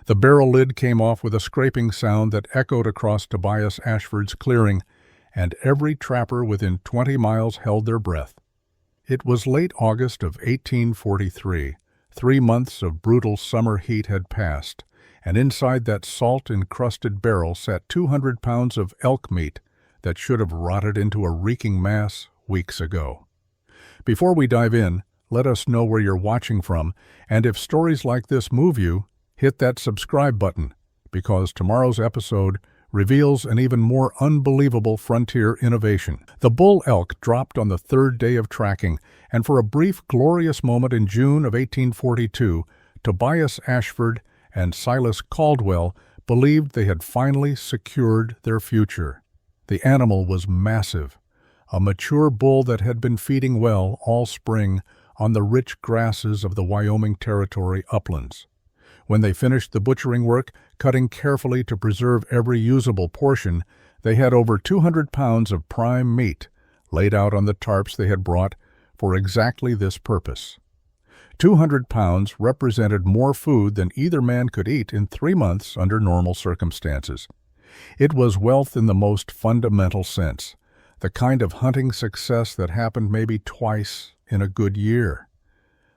The barrel lid came off with a scraping sound that echoed across Tobias Ashford's clearing, and every trapper within 20 miles held their breath. It was late August of 1843. 3 months of brutal summer heat had passed, and inside that salt-encrusted barrel sat 200 pounds of elk meat that should have rotted into a reeking mass weeks ago. Before we dive in, let us know where you're watching from, and if stories like this move you, hit that subscribe button, because tomorrow's episode reveals an even more unbelievable frontier innovation. The bull elk dropped on the third day of tracking, and for a brief, glorious moment in June of 1842, Tobias Ashford and Silas Caldwell believed they had finally secured their future. The animal was massive, a mature bull that had been feeding well all spring on the rich grasses of the Wyoming Territory uplands. When they finished the butchering work, cutting carefully to preserve every usable portion, they had over 200 pounds of prime meat laid out on the tarps they had brought for exactly this purpose. 200 pounds represented more food than either man could eat in 3 months under normal circumstances. It was wealth in the most fundamental sense, the kind of hunting success that happened maybe twice in a good year.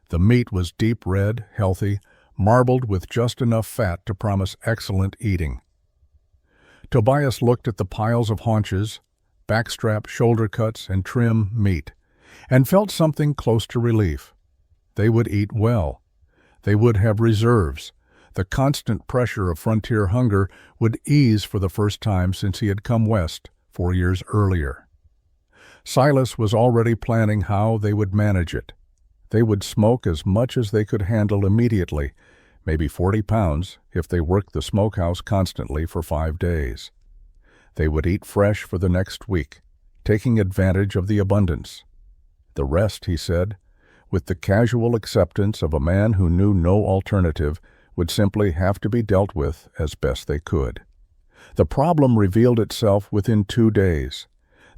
The meat was deep red, healthy, marbled with just enough fat to promise excellent eating. Tobias looked at the piles of haunches, backstrap, shoulder cuts, and trim meat, and felt something close to relief. They would eat well. They would have reserves. The constant pressure of frontier hunger would ease for the first time since he had come west 4 years earlier. Silas was already planning how they would manage it. They would smoke as much as they could handle immediately, maybe 40 pounds if they worked the smokehouse constantly for 5 days. They would eat fresh for the next week, taking advantage of the abundance. The rest, he said, with the casual acceptance of a man who knew no alternative, would simply have to be dealt with as best they could. The problem revealed itself within 2 days.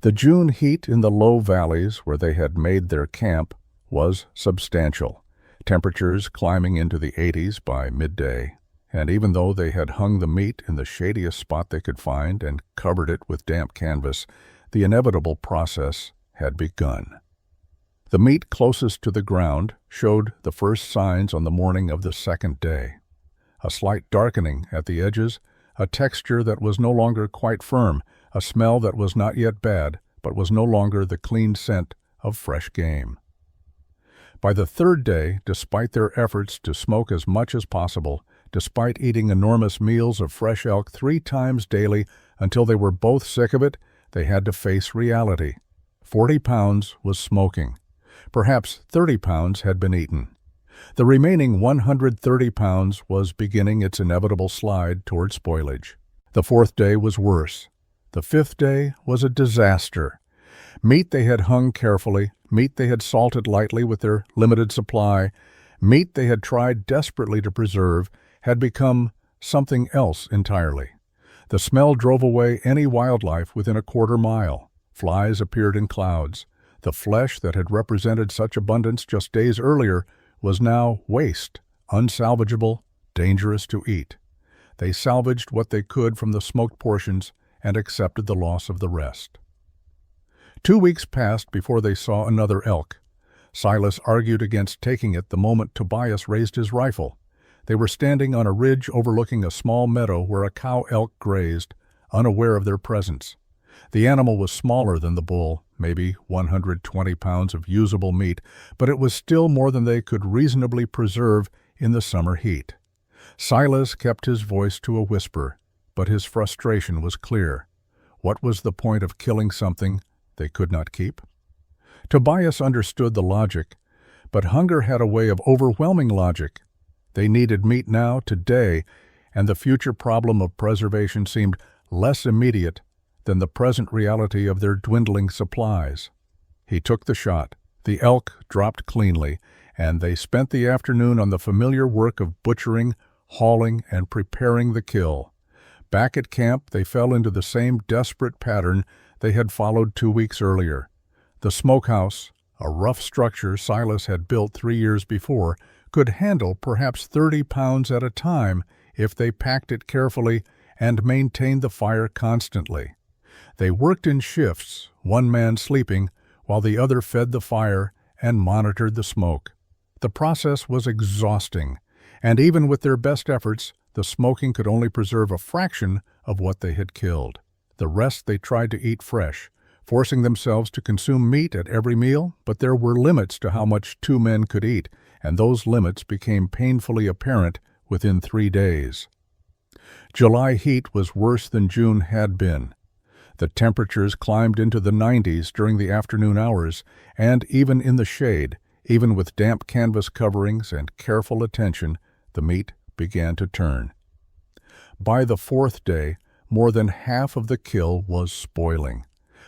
The June heat in the low valleys where they had made their camp was substantial, temperatures climbing into the 80s by midday, and even though they had hung the meat in the shadiest spot they could find and covered it with damp canvas, the inevitable process had begun. The meat closest to the ground showed the first signs on the morning of the second day. A slight darkening at the edges, a texture that was no longer quite firm, a smell that was not yet bad, but was no longer the clean scent of fresh game. By the third day, despite their efforts to smoke as much as possible, despite eating enormous meals of fresh elk 3 times daily until they were both sick of it, they had to face reality. 40 pounds was smoking. Perhaps 30 pounds had been eaten. The remaining 130 pounds was beginning its inevitable slide toward spoilage. The 4th day was worse. The 5th day was a disaster. Meat they had hung carefully, meat they had salted lightly with their limited supply, meat they had tried desperately to preserve, had become something else entirely. The smell drove away any wildlife within a quarter mile. Flies appeared in clouds. The flesh that had represented such abundance just days earlier was now waste, unsalvageable, dangerous to eat. They salvaged what they could from the smoked portions and accepted the loss of the rest. 2 weeks passed before they saw another elk. Silas argued against taking it the moment Tobias raised his rifle. They were standing on a ridge overlooking a small meadow where a cow elk grazed, unaware of their presence. The animal was smaller than the bull, maybe 120 pounds of usable meat, but it was still more than they could reasonably preserve in the summer heat. Silas kept his voice to a whisper, but his frustration was clear. What was the point of killing something they could not keep? Tobias understood the logic, but hunger had a way of overwhelming logic. They needed meat now, today, and the future problem of preservation seemed less immediate than the present reality of their dwindling supplies. He took the shot. The elk dropped cleanly, and they spent the afternoon on the familiar work of butchering, hauling, and preparing the kill. Back at camp, they fell into the same desperate pattern they had followed 2 weeks earlier. The smokehouse, a rough structure Silas had built 3 years before, could handle perhaps 30 pounds at a time if they packed it carefully and maintained the fire constantly. They worked in shifts, one man sleeping, while the other fed the fire and monitored the smoke. The process was exhausting, and even with their best efforts, the smoking could only preserve a fraction of what they had killed. The rest they tried to eat fresh, forcing themselves to consume meat at every meal, but there were limits to how much 2 men could eat, and those limits became painfully apparent within 3 days. July heat was worse than June had been. The temperatures climbed into the 90s during the afternoon hours, and even in the shade, even with damp canvas coverings and careful attention, the meat began to turn. By the 4th day, more than half of the kill was spoiling.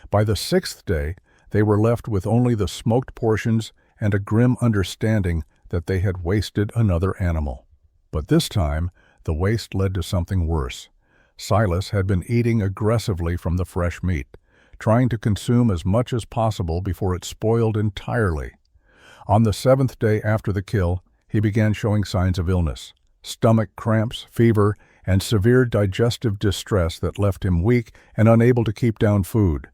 By the 6th day, they were left with only the smoked portions and a grim understanding that they had wasted another animal. But this time, the waste led to something worse. Silas had been eating aggressively from the fresh meat, trying to consume as much as possible before it spoiled entirely. On the 7th day after the kill, he began showing signs of illness, stomach cramps, fever, and severe digestive distress that left him weak and unable to keep down food.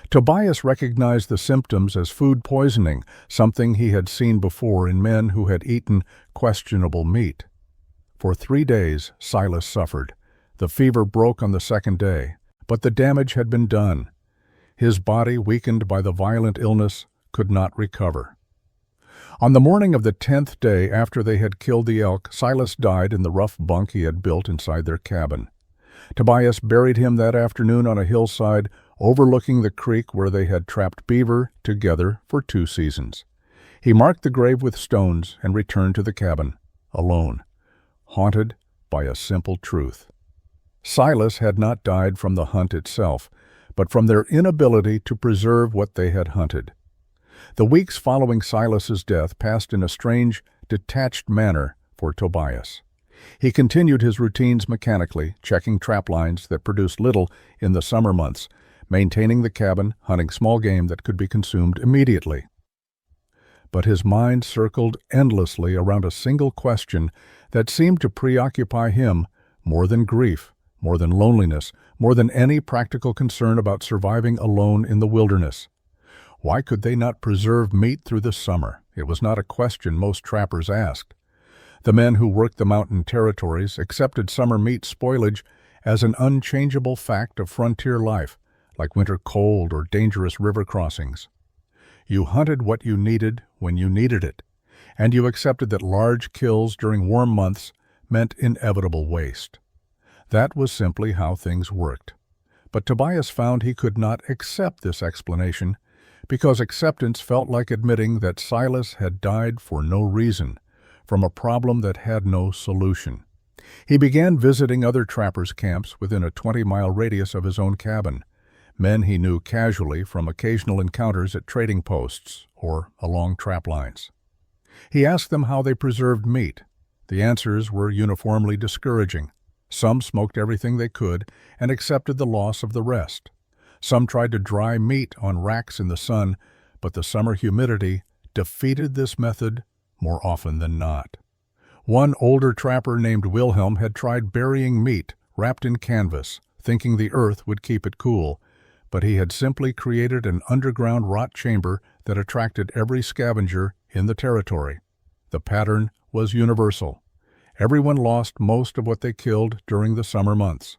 Tobias recognized the symptoms as food poisoning, something he had seen before in men who had eaten questionable meat. For 3 days, Silas suffered. The fever broke on the 2nd day, but the damage had been done. His body, weakened by the violent illness, could not recover. On the morning of the 10th day after they had killed the elk, Silas died in the rough bunk he had built inside their cabin. Tobias buried him that afternoon on a hillside overlooking the creek where they had trapped beaver together for 2 seasons. He marked the grave with stones and returned to the cabin, alone, haunted by a simple truth. Silas had not died from the hunt itself, but from their inability to preserve what they had hunted. The weeks following Silas's death passed in a strange, detached manner for Tobias. He continued his routines mechanically, checking trap lines that produced little in the summer months, maintaining the cabin, hunting small game that could be consumed immediately. But his mind circled endlessly around a single question that seemed to preoccupy him more than grief, more than loneliness, more than any practical concern about surviving alone in the wilderness. Why could they not preserve meat through the summer? It was not a question most trappers asked. The men who worked the mountain territories accepted summer meat spoilage as an unchangeable fact of frontier life, like winter cold or dangerous river crossings. You hunted what you needed when you needed it, and you accepted that large kills during warm months meant inevitable waste. That was simply how things worked. But Tobias found he could not accept this explanation, because acceptance felt like admitting that Silas had died for no reason, from a problem that had no solution. He began visiting other trappers' camps within a 20-mile radius of his own cabin, men he knew casually from occasional encounters at trading posts or along trap lines. He asked them how they preserved meat. The answers were uniformly discouraging. Some smoked everything they could and accepted the loss of the rest. Some tried to dry meat on racks in the sun, but the summer humidity defeated this method more often than not. One older trapper named Wilhelm had tried burying meat wrapped in canvas, thinking the earth would keep it cool, but he had simply created an underground rot chamber that attracted every scavenger in the territory. The pattern was universal. Everyone lost most of what they killed during the summer months.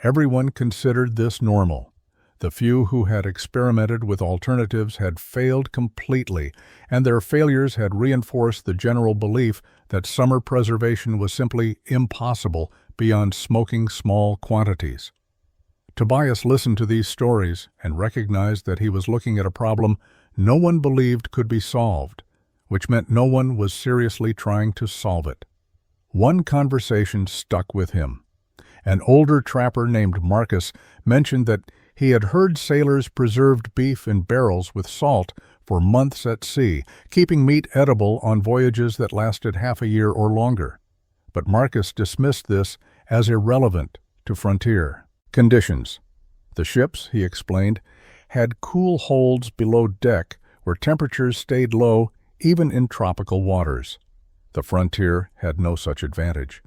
Everyone considered this normal. The few who had experimented with alternatives had failed completely, and their failures had reinforced the general belief that summer preservation was simply impossible beyond smoking small quantities. Tobias listened to these stories and recognized that he was looking at a problem no one believed could be solved, which meant no one was seriously trying to solve it. One conversation stuck with him. An older trapper named Marcus mentioned that he had heard sailors preserved beef in barrels with salt for months at sea, keeping meat edible on voyages that lasted half a year or longer. But Marcus dismissed this as irrelevant to frontier conditions. The ships, he explained, had cool holds below deck where temperatures stayed low even in tropical waters. The frontier had no such advantage.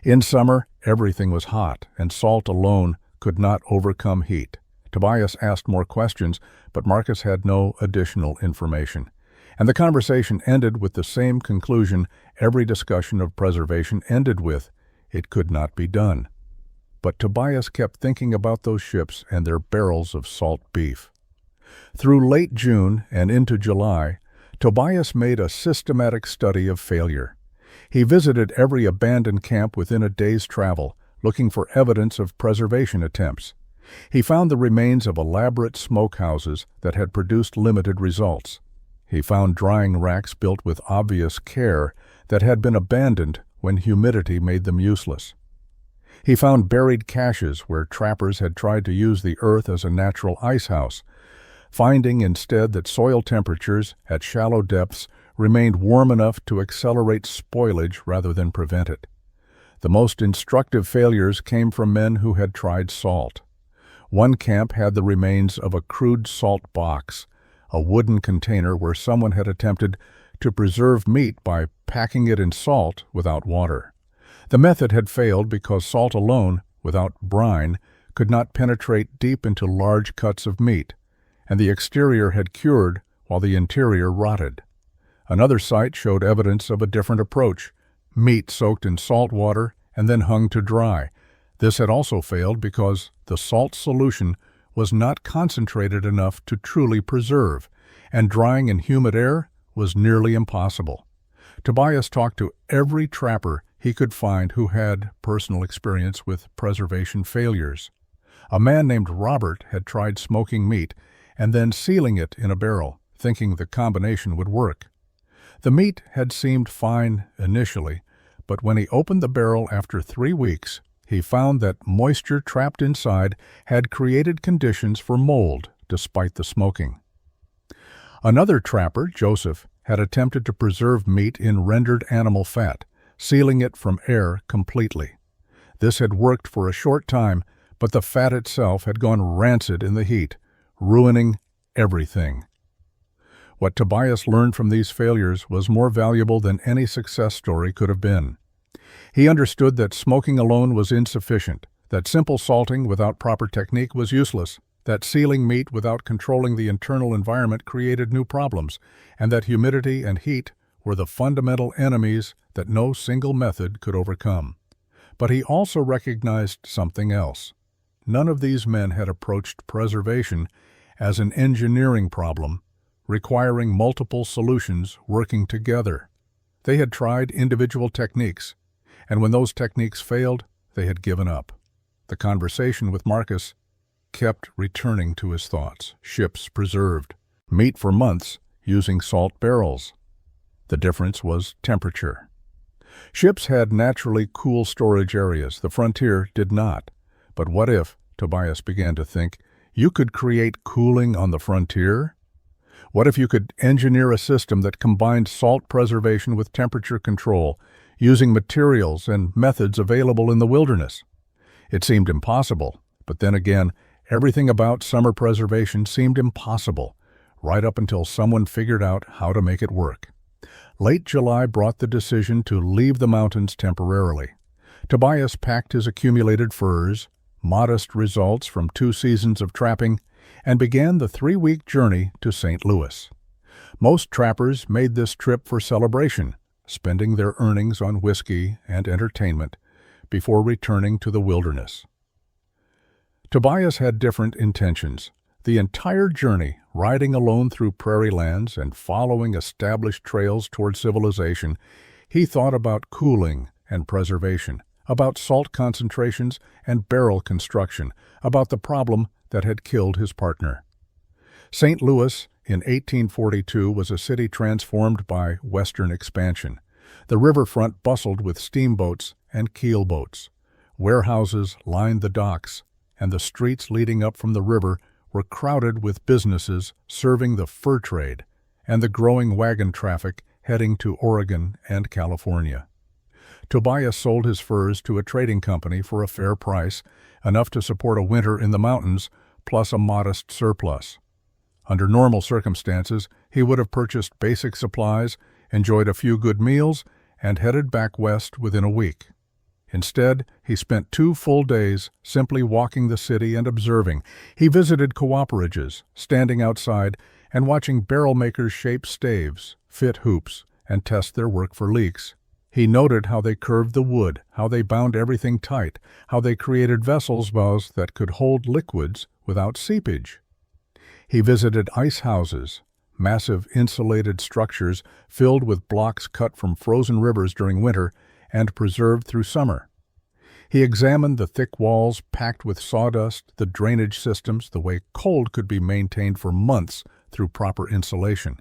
In summer, everything was hot, and salt alone could not overcome heat. Tobias asked more questions, but Marcus had no additional information. And the conversation ended with the same conclusion every discussion of preservation ended with: it could not be done. But Tobias kept thinking about those ships and their barrels of salt beef. Through late June and into July, Tobias made a systematic study of failure. He visited every abandoned camp within a day's travel, looking for evidence of preservation attempts. He found the remains of elaborate smokehouses that had produced limited results. He found drying racks built with obvious care that had been abandoned when humidity made them useless. He found buried caches where trappers had tried to use the earth as a natural ice house, finding instead that soil temperatures at shallow depths remained warm enough to accelerate spoilage rather than prevent it. The most instructive failures came from men who had tried salt. One camp had the remains of a crude salt box, a wooden container where someone had attempted to preserve meat by packing it in salt without water. The method had failed because salt alone, without brine, could not penetrate deep into large cuts of meat, and the exterior had cured while the interior rotted. Another site showed evidence of a different approach: meat soaked in salt water and then hung to dry. This had also failed because the salt solution was not concentrated enough to truly preserve, and drying in humid air was nearly impossible. Tobias talked to every trapper he could find who had personal experience with preservation failures. A man named Robert had tried smoking meat and then sealing it in a barrel, thinking the combination would work. The meat had seemed fine initially, but when he opened the barrel after 3 weeks, he found that moisture trapped inside had created conditions for mold despite the smoking. Another trapper, Joseph, had attempted to preserve meat in rendered animal fat, sealing it from air completely. This had worked for a short time, but the fat itself had gone rancid in the heat, ruining everything. What Tobias learned from these failures was more valuable than any success story could have been. He understood that smoking alone was insufficient, that simple salting without proper technique was useless, that sealing meat without controlling the internal environment created new problems, and that humidity and heat were the fundamental enemies that no single method could overcome. But he also recognized something else. None of these men had approached preservation as an engineering problem, requiring multiple solutions working together. They had tried individual techniques, and when those techniques failed, they had given up. The conversation with Marcus kept returning to his thoughts. Ships preserved meat for months using salt barrels. The difference was temperature. Ships had naturally cool storage areas. The frontier did not. But what if, Tobias began to think, you could create cooling on the frontier? What if you could engineer a system that combined salt preservation with temperature control, using materials and methods available in the wilderness? It seemed impossible, but then again, everything about summer preservation seemed impossible, right up until someone figured out how to make it work. Late July brought the decision to leave the mountains temporarily. Tobias packed his accumulated furs, modest results from 2 seasons of trapping, and began the 3-week journey to St. Louis. Most trappers made this trip for celebration, spending their earnings on whiskey and entertainment before returning to the wilderness. Tobias had different intentions. The entire journey, riding alone through prairie lands and following established trails toward civilization, he thought about cooling and preservation, about salt concentrations and barrel construction, about the problem that had killed his partner. St. Louis in 1842 was a city transformed by Western expansion. The riverfront bustled with steamboats and keelboats. Warehouses lined the docks, and the streets leading up from the river were crowded with businesses serving the fur trade and the growing wagon traffic heading to Oregon and California. Tobias sold his furs to a trading company for a fair price, enough to support a winter in the mountains, plus a modest surplus. Under normal circumstances, he would have purchased basic supplies, enjoyed a few good meals, and headed back west within a week. Instead, he spent 2 full days simply walking the city and observing. He visited cooperatives, standing outside and watching barrel makers shape staves, fit hoops, and test their work for leaks. He noted how they curved the wood, how they bound everything tight, how they created vessels that could hold liquids without seepage. He visited ice houses, massive insulated structures filled with blocks cut from frozen rivers during winter and preserved through summer. He examined the thick walls packed with sawdust, the drainage systems, the way cold could be maintained for months through proper insulation.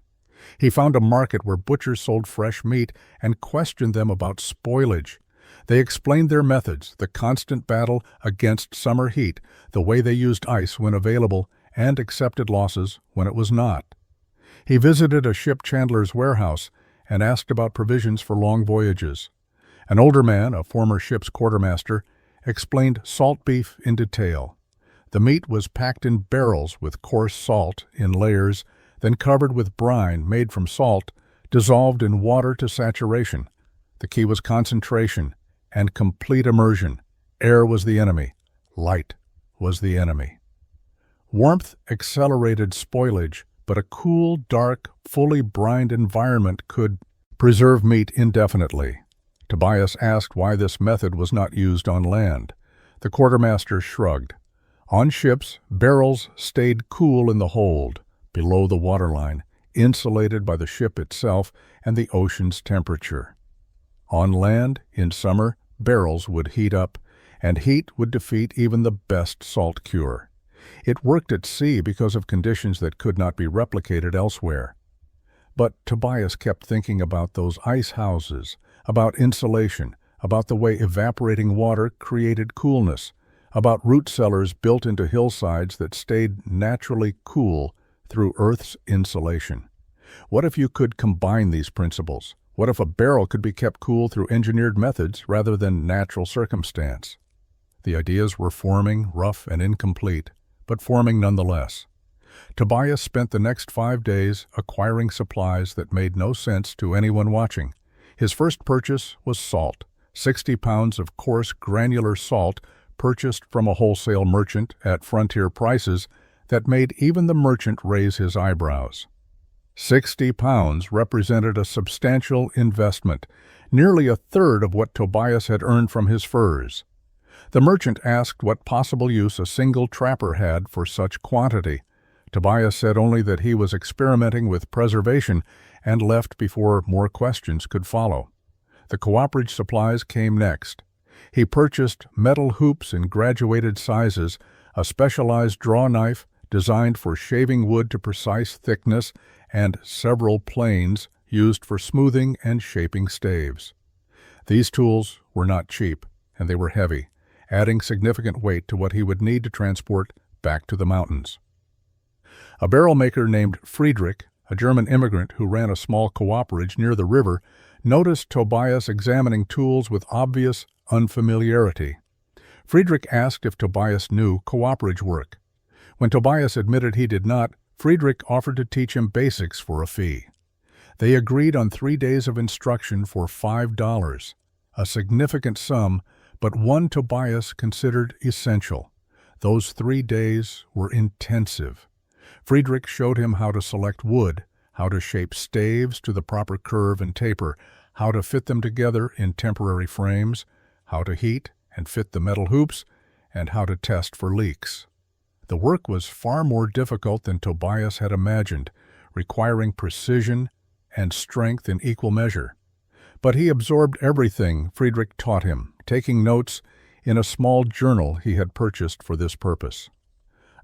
He found a market where butchers sold fresh meat and questioned them about spoilage. They explained their methods, the constant battle against summer heat, the way they used ice when available, and accepted losses when it was not. He visited a ship chandler's warehouse and asked about provisions for long voyages. An older man, a former ship's quartermaster, explained salt beef in detail. The meat was packed in barrels with coarse salt in layers, then covered with brine made from salt, dissolved in water to saturation. The key was concentration and complete immersion. Air was the enemy. Light was the enemy. Warmth accelerated spoilage, but a cool, dark, fully brined environment could preserve meat indefinitely. Tobias asked why this method was not used on land. The quartermaster shrugged. On ships, barrels stayed cool in the hold, below the waterline, insulated by the ship itself and the ocean's temperature. On land, in summer, barrels would heat up, and heat would defeat even the best salt cure. It worked at sea because of conditions that could not be replicated elsewhere. But Tobias kept thinking about those ice houses, about insulation, about the way evaporating water created coolness, about root cellars built into hillsides that stayed naturally cool through Earth's insulation. What if you could combine these principles? What if a barrel could be kept cool through engineered methods rather than natural circumstance? The ideas were forming, rough and incomplete, but forming nonetheless. Tobias spent the next 5 days acquiring supplies that made no sense to anyone watching. His first purchase was salt, 60 pounds of coarse granular salt purchased from a wholesale merchant at frontier prices that made even the merchant raise his eyebrows. 60 pounds represented a substantial investment, nearly a third of what Tobias had earned from his furs. The merchant asked what possible use a single trapper had for such quantity. Tobias said only that he was experimenting with preservation and left before more questions could follow. The cooperative supplies came next. He purchased metal hoops in graduated sizes, a specialized draw knife designed for shaving wood to precise thickness, and several planes used for smoothing and shaping staves. These tools were not cheap, and they were heavy, adding significant weight to what he would need to transport back to the mountains. A barrel maker named Friedrich, a German immigrant who ran a small cooperative near the river, noticed Tobias examining tools with obvious unfamiliarity. Friedrich asked if Tobias knew cooperative work. When Tobias admitted he did not, Friedrich offered to teach him basics for a fee. They agreed on 3 days of instruction for $5, a significant sum, but one Tobias considered essential. Those 3 days were intensive. Friedrich showed him how to select wood, how to shape staves to the proper curve and taper, how to fit them together in temporary frames, how to heat and fit the metal hoops, and how to test for leaks. The work was far more difficult than Tobias had imagined, requiring precision and strength in equal measure. But he absorbed everything Friedrich taught him, taking notes in a small journal he had purchased for this purpose.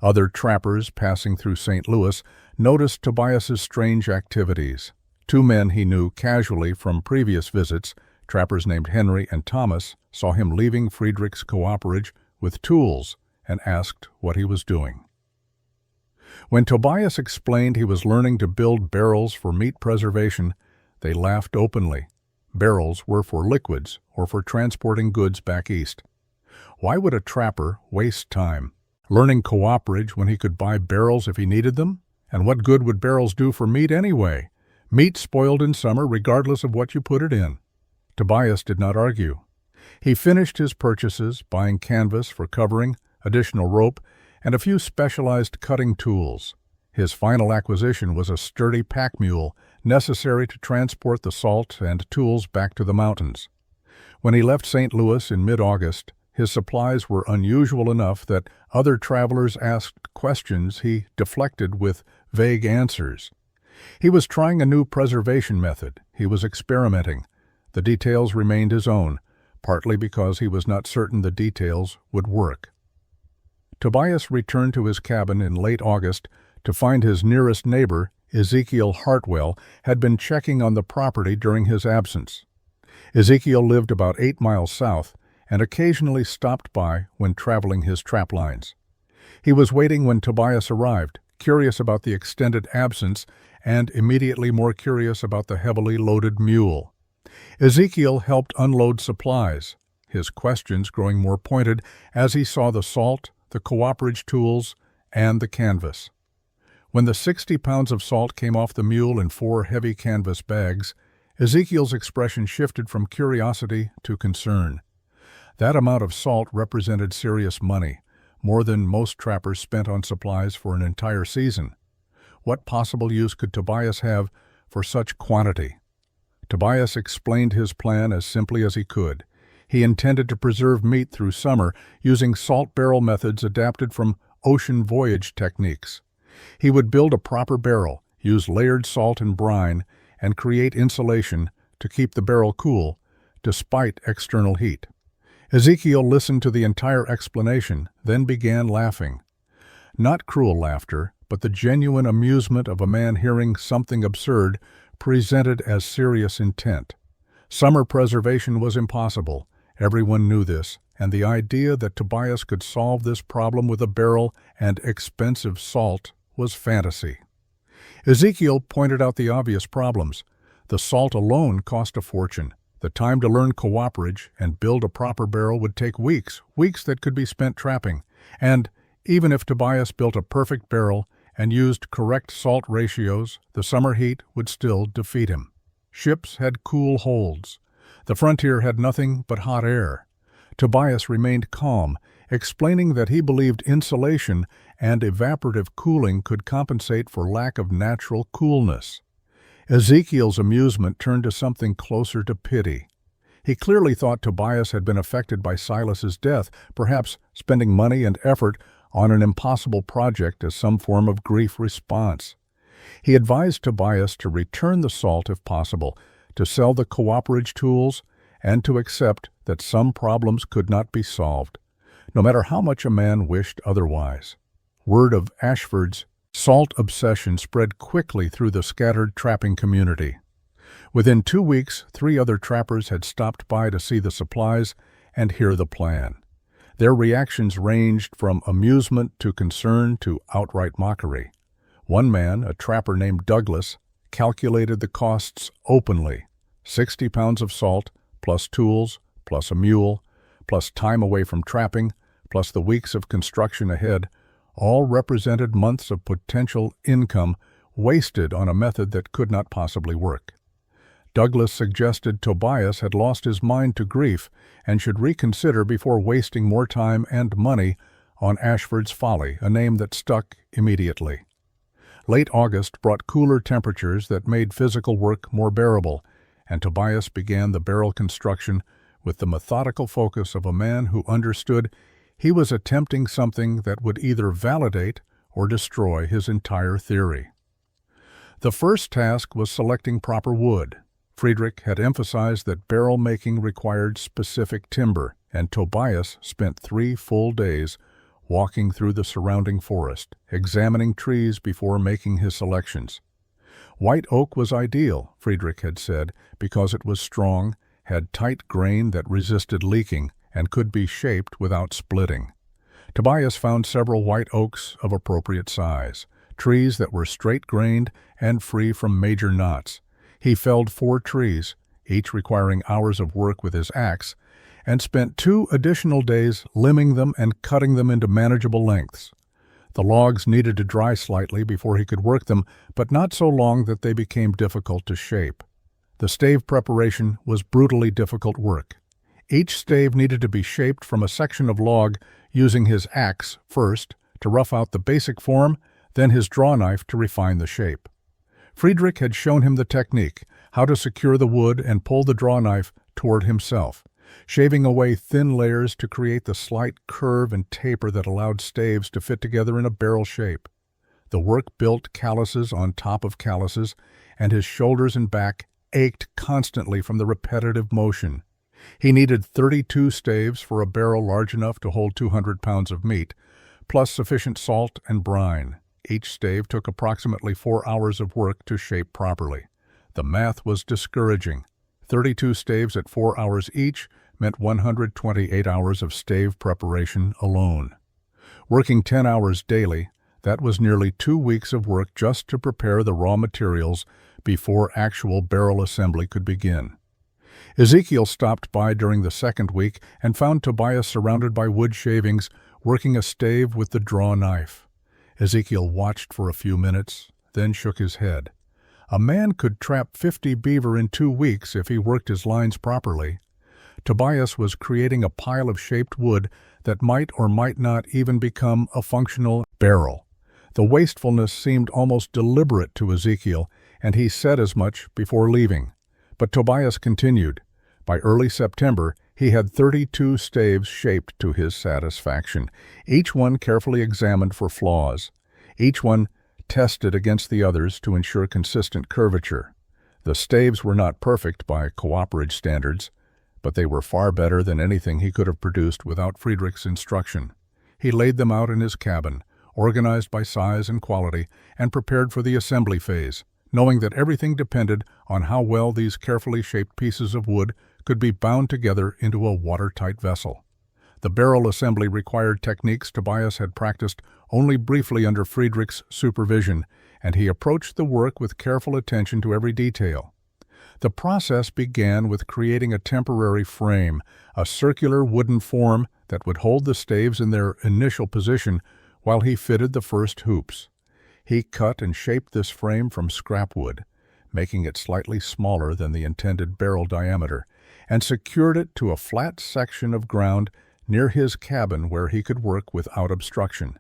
Other trappers passing through St. Louis noticed Tobias's strange activities. 2 men he knew casually from previous visits, trappers named Henry and Thomas, saw him leaving Friedrich's cooperative with tools and asked what he was doing. When Tobias explained he was learning to build barrels for meat preservation, they laughed openly. Barrels were for liquids or for transporting goods back east. Why would a trapper waste time learning cooperative when he could buy barrels if he needed them? And what good would barrels do for meat anyway? Meat spoiled in summer regardless of what you put it in. Tobias did not argue. He finished his purchases, buying canvas for covering, additional rope, and a few specialized cutting tools. His final acquisition was a sturdy pack mule necessary to transport the salt and tools back to the mountains. When he left St. Louis in mid-August, his supplies were unusual enough that other travelers asked questions he deflected with vague answers. He was trying a new preservation method. He was experimenting. The details remained his own, partly because he was not certain the details would work. Tobias returned to his cabin in late August to find his nearest neighbor, Ezekiel Hartwell, had been checking on the property during his absence. Ezekiel lived about 8 miles south and occasionally stopped by when traveling his trap lines. He was waiting when Tobias arrived, curious about the extended absence and immediately more curious about the heavily loaded mule. Ezekiel helped unload supplies, his questions growing more pointed as he saw the salt, the cooperage tools, and the canvas. When the 60 pounds of salt came off the mule in 4 heavy canvas bags, Ezekiel's expression shifted from curiosity to concern. That amount of salt represented serious money, more than most trappers spent on supplies for an entire season. What possible use could Tobias have for such quantity? Tobias explained his plan as simply as he could. He intended to preserve meat through summer using salt barrel methods adapted from ocean voyage techniques. He would build a proper barrel, use layered salt and brine, and create insulation to keep the barrel cool, despite external heat. Ezekiel listened to the entire explanation, then began laughing. Not cruel laughter, but the genuine amusement of a man hearing something absurd presented as serious intent. Summer preservation was impossible. Everyone knew this, and the idea that Tobias could solve this problem with a barrel and expensive salt was fantasy. Ezekiel pointed out the obvious problems. The salt alone cost a fortune. The time to learn cooperage and build a proper barrel would take weeks that could be spent trapping. And even if Tobias built a perfect barrel and used correct salt ratios, the summer heat would still defeat him. Ships had cool holds. The frontier had nothing but hot air. Tobias remained calm, explaining that he believed insulation and evaporative cooling could compensate for lack of natural coolness. Ezekiel's amusement turned to something closer to pity. He clearly thought Tobias had been affected by Silas's death, perhaps spending money and effort on an impossible project as some form of grief response. He advised Tobias to return the salt if possible, to sell the cooperage tools, and to accept that some problems could not be solved, no matter how much a man wished otherwise. Word of Ashford's salt obsession spread quickly through the scattered trapping community. Within 2 weeks, 3 other trappers had stopped by to see the supplies and hear the plan. Their reactions ranged from amusement to concern to outright mockery. One man, a trapper named Douglas, calculated the costs openly: 60 pounds of salt, plus tools, plus a mule, plus time away from trapping, plus the weeks of construction ahead, all represented months of potential income wasted on a method that could not possibly work. Douglas suggested Tobias had lost his mind to grief and should reconsider before wasting more time and money on Ashford's Folly, a name that stuck immediately. Late August brought cooler temperatures that made physical work more bearable, and Tobias began the barrel construction with the methodical focus of a man who understood he was attempting something that would either validate or destroy his entire theory. The first task was selecting proper wood. Friedrich had emphasized that barrel making required specific timber, and Tobias spent 3 full days walking through the surrounding forest, examining trees before making his selections. White oak was ideal, Friedrich had said, because it was strong, had tight grain that resisted leaking, and could be shaped without splitting. Tobias found several white oaks of appropriate size, trees that were straight-grained and free from major knots. He felled 4 trees, each requiring hours of work with his axe, and spent 2 additional days limbing them and cutting them into manageable lengths. The logs needed to dry slightly before he could work them, but not so long that they became difficult to shape. The stave preparation was brutally difficult work. Each stave needed to be shaped from a section of log using his axe first to rough out the basic form, then his draw knife to refine the shape. Friedrich had shown him the technique, how to secure the wood and pull the draw knife toward himself, shaving away thin layers to create the slight curve and taper that allowed staves to fit together in a barrel shape. The work built calluses on top of calluses, and his shoulders and back ached constantly from the repetitive motion. He needed 32 staves for a barrel large enough to hold 200 pounds of meat, plus sufficient salt and brine. Each stave took approximately 4 hours of work to shape properly. The math was discouraging. 32 staves at 4 hours each meant 128 hours of stave preparation alone. Working 10 hours daily, that was nearly 2 weeks of work just to prepare the raw materials before actual barrel assembly could begin. Ezekiel stopped by during the second week and found Tobias surrounded by wood shavings, working a stave with the draw knife. Ezekiel watched for a few minutes, then shook his head. A man could trap 50 beaver in 2 weeks if he worked his lines properly. Tobias was creating a pile of shaped wood that might or might not even become a functional barrel. The wastefulness seemed almost deliberate to Ezekiel, and he said as much before leaving. But Tobias continued. By early September, he had 32 staves shaped to his satisfaction, each one carefully examined for flaws, each one tested against the others to ensure consistent curvature. The staves were not perfect by cooperative standards, but they were far better than anything he could have produced without Friedrich's instruction. He laid them out in his cabin, organized by size and quality, and prepared for the assembly phase, knowing that everything depended on how well these carefully shaped pieces of wood could be bound together into a watertight vessel. The barrel assembly required techniques Tobias had practiced only briefly under Friedrich's supervision, and he approached the work with careful attention to every detail. The process began with creating a temporary frame, a circular wooden form that would hold the staves in their initial position while he fitted the first hoops. He cut and shaped this frame from scrap wood, making it slightly smaller than the intended barrel diameter, and secured it to a flat section of ground near his cabin where he could work without obstruction.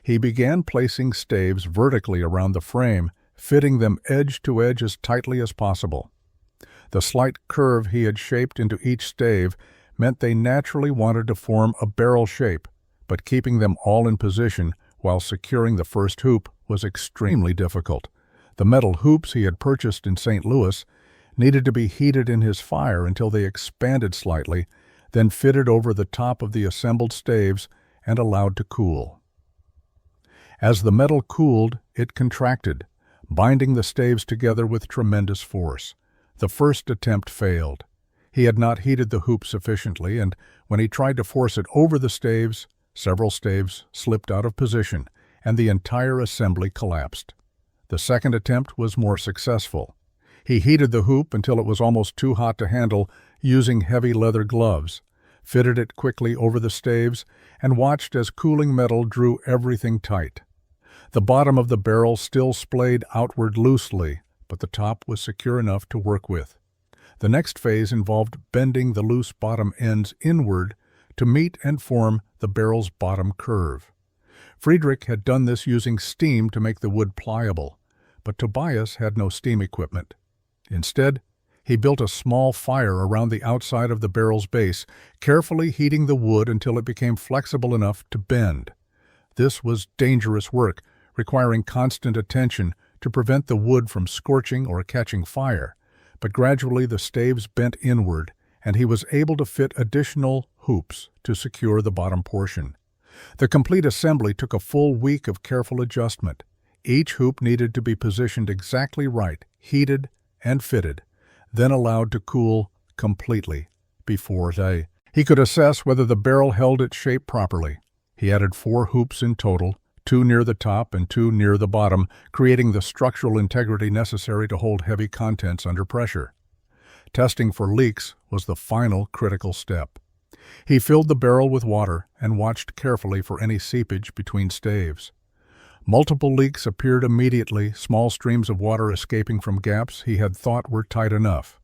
He began placing staves vertically around the frame, fitting them edge to edge as tightly as possible. The slight curve he had shaped into each stave meant they naturally wanted to form a barrel shape, but keeping them all in position while securing the first hoop was extremely difficult. The metal hoops he had purchased in St. Louis needed to be heated in his fire until they expanded slightly, then fitted over the top of the assembled staves and allowed to cool. As the metal cooled, it contracted, binding the staves together with tremendous force. The first attempt failed. He had not heated the hoop sufficiently, and when he tried to force it over the staves, several staves slipped out of position, and the entire assembly collapsed. The second attempt was more successful. He heated the hoop until it was almost too hot to handle using heavy leather gloves, fitted it quickly over the staves, and watched as cooling metal drew everything tight. The bottom of the barrel still splayed outward loosely, but the top was secure enough to work with. The next phase involved bending the loose bottom ends inward to meet and form the barrel's bottom curve. Friedrich had done this using steam to make the wood pliable, but Tobias had no steam equipment. Instead, he built a small fire around the outside of the barrel's base, carefully heating the wood until it became flexible enough to bend. This was dangerous work, requiring constant attention to prevent the wood from scorching or catching fire, but gradually the staves bent inward, and he was able to fit additional hoops to secure the bottom portion. The complete assembly took a full week of careful adjustment. Each hoop needed to be positioned exactly right, heated and fitted, then allowed to cool completely before he could assess whether the barrel held its shape properly. He added 4 hoops in total, 2 near the top and 2 near the bottom, creating the structural integrity necessary to hold heavy contents under pressure. Testing for leaks was the final critical step. He filled the barrel with water and watched carefully for any seepage between staves. Multiple leaks appeared immediately, small streams of water escaping from gaps he had thought were tight enough.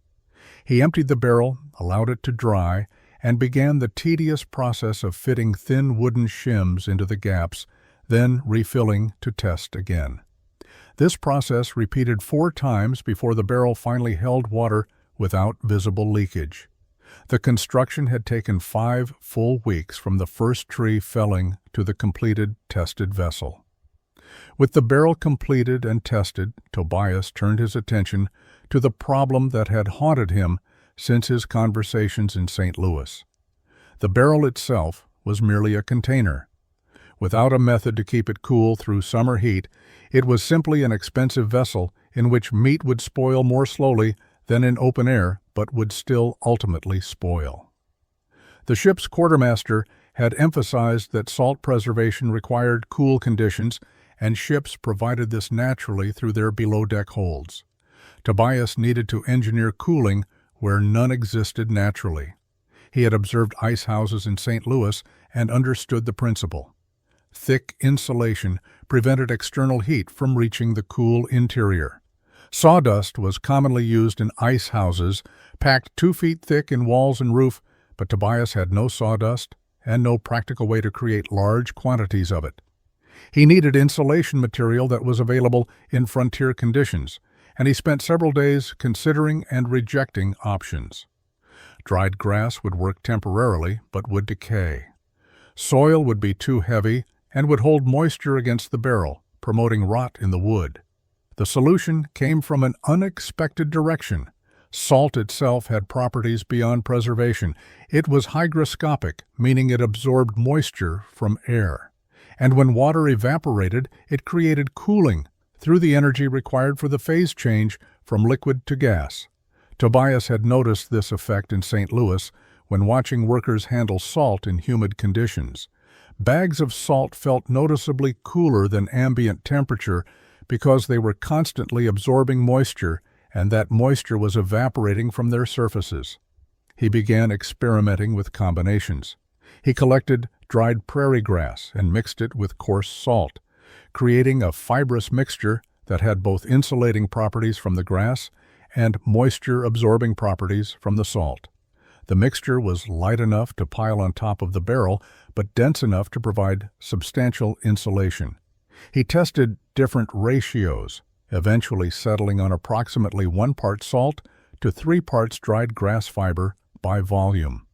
He emptied the barrel, allowed it to dry, and began the tedious process of fitting thin wooden shims into the gaps, then refilling to test again. This process repeated 4 times before the barrel finally held water without visible leakage. The construction had taken 5 full weeks from the first tree felling to the completed, tested vessel. With the barrel completed and tested, Tobias turned his attention to the problem that had haunted him since his conversations in St. Louis. The barrel itself was merely a container. Without a method to keep it cool through summer heat, it was simply an expensive vessel in which meat would spoil more slowly than in open air, but would still ultimately spoil. The ship's quartermaster had emphasized that salt preservation required cool conditions, and ships provided this naturally through their below-deck holds. Tobias needed to engineer cooling where none existed naturally. He had observed ice houses in St. Louis and understood the principle. Thick insulation prevented external heat from reaching the cool interior. Sawdust was commonly used in ice houses, packed 2 feet thick in walls and roof, but Tobias had no sawdust and no practical way to create large quantities of it. He needed insulation material that was available in frontier conditions, and he spent several days considering and rejecting options. Dried grass would work temporarily, but would decay. Soil would be too heavy and would hold moisture against the barrel, promoting rot in the wood. The solution came from an unexpected direction. Salt itself had properties beyond preservation. It was hygroscopic, meaning it absorbed moisture from air. And when water evaporated, it created cooling through the energy required for the phase change from liquid to gas. Tobias had noticed this effect in St. Louis when watching workers handle salt in humid conditions. Bags of salt felt noticeably cooler than ambient temperature because they were constantly absorbing moisture, and that moisture was evaporating from their surfaces. He began experimenting with combinations. He collected dried prairie grass and mixed it with coarse salt, creating a fibrous mixture that had both insulating properties from the grass and moisture-absorbing properties from the salt. The mixture was light enough to pile on top of the barrel, but dense enough to provide substantial insulation. He tested different ratios, eventually settling on approximately 1 part salt to 3 parts dried grass fiber by volume.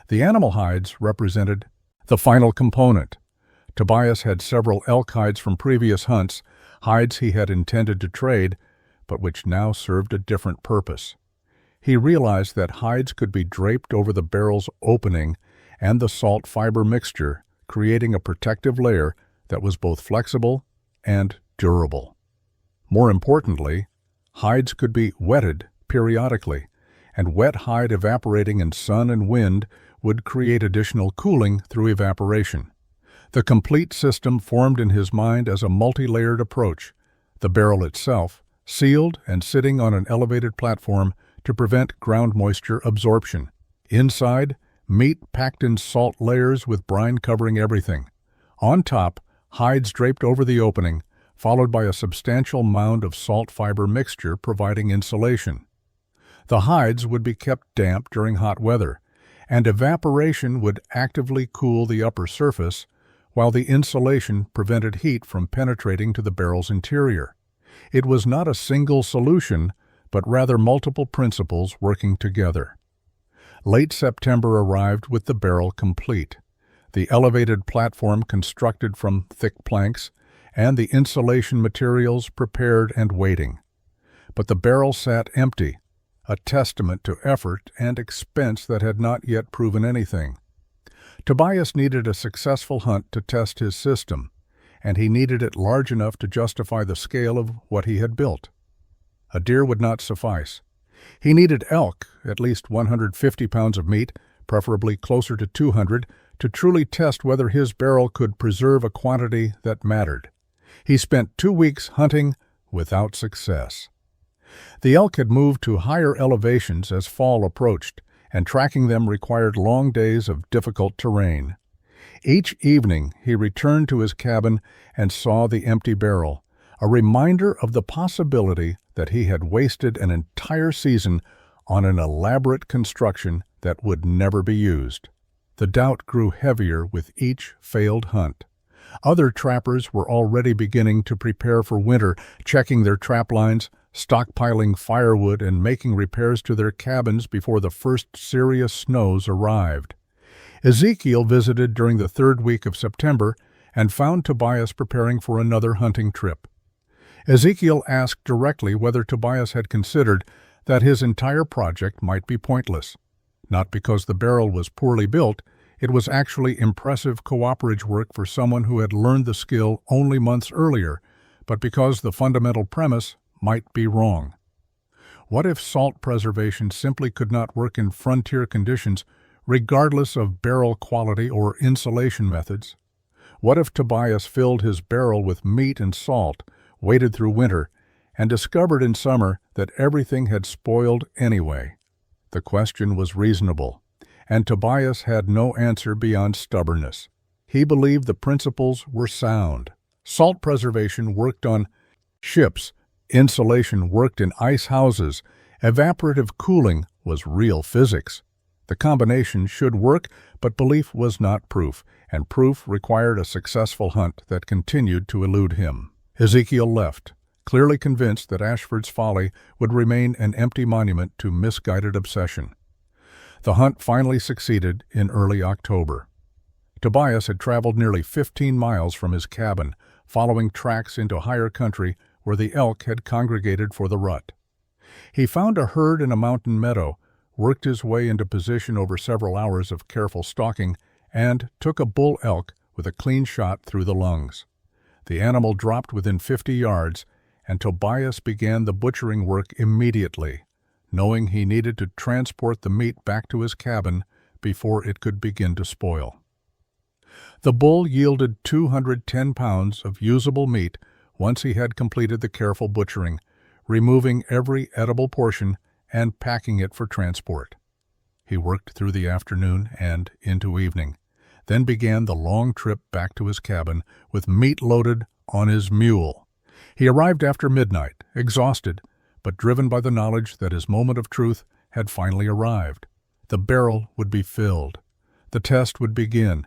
The animal hides represented the final component. Tobias had several elk hides from previous hunts, hides he had intended to trade, but which now served a different purpose. He realized that hides could be draped over the barrel's opening and the salt fiber mixture, creating a protective layer that was both flexible and durable. More importantly, hides could be wetted periodically, and wet hide evaporating in sun and wind would create additional cooling through evaporation. The complete system formed in his mind as a multi-layered approach, the barrel itself sealed and sitting on an elevated platform to prevent ground moisture absorption. Inside, meat packed in salt layers with brine covering everything. On top, hides draped over the opening, followed by a substantial mound of salt fiber mixture providing insulation. The hides would be kept damp during hot weather, and evaporation would actively cool the upper surface, while the insulation prevented heat from penetrating to the barrel's interior. It was not a single solution, but rather multiple principles working together. Late September arrived with the barrel complete, the elevated platform constructed from thick planks, and the insulation materials prepared and waiting. But the barrel sat empty, a testament to effort and expense that had not yet proven anything. Tobias needed a successful hunt to test his system, and he needed it large enough to justify the scale of what he had built. A deer would not suffice. He needed elk, at least 150 pounds of meat, preferably closer to 200, to truly test whether his barrel could preserve a quantity that mattered. He spent 2 weeks hunting without success. The elk had moved to higher elevations as fall approached, and tracking them required long days of difficult terrain. Each evening he returned to his cabin and saw the empty barrel, a reminder of the possibility that he had wasted an entire season on an elaborate construction that would never be used. The doubt grew heavier with each failed hunt. Other trappers were already beginning to prepare for winter, checking their trap lines, stockpiling firewood, and making repairs to their cabins before the first serious snows arrived. Ezekiel visited during the third week of September and found Tobias preparing for another hunting trip. Ezekiel asked directly whether Tobias had considered that his entire project might be pointless. Not because the barrel was poorly built, it was actually impressive cooperative work for someone who had learned the skill only months earlier, but because the fundamental premise might be wrong. What if salt preservation simply could not work in frontier conditions, regardless of barrel quality or insulation methods? What if Tobias filled his barrel with meat and salt, waited through winter, and discovered in summer that everything had spoiled anyway? The question was reasonable, and Tobias had no answer beyond stubbornness. He believed the principles were sound. Salt preservation worked on ships, insulation worked in ice houses, evaporative cooling was real physics. The combination should work, but belief was not proof, and proof required a successful hunt that continued to elude him. Ezekiel left, clearly convinced that Ashford's Folly would remain an empty monument to misguided obsession. The hunt finally succeeded in early October. Tobias had traveled nearly 15 miles from his cabin, following tracks into higher country where the elk had congregated for the rut. He found a herd in a mountain meadow, worked his way into position over several hours of careful stalking, and took a bull elk with a clean shot through the lungs. The animal dropped within 50 yards, and Tobias began the butchering work immediately, knowing he needed to transport the meat back to his cabin before it could begin to spoil. The bull yielded 210 pounds of usable meat once he had completed the careful butchering, removing every edible portion and packing it for transport. He worked through the afternoon and into evening, then began the long trip back to his cabin with meat loaded on his mule. He arrived after midnight, exhausted, but driven by the knowledge that his moment of truth had finally arrived. The barrel would be filled. The test would begin.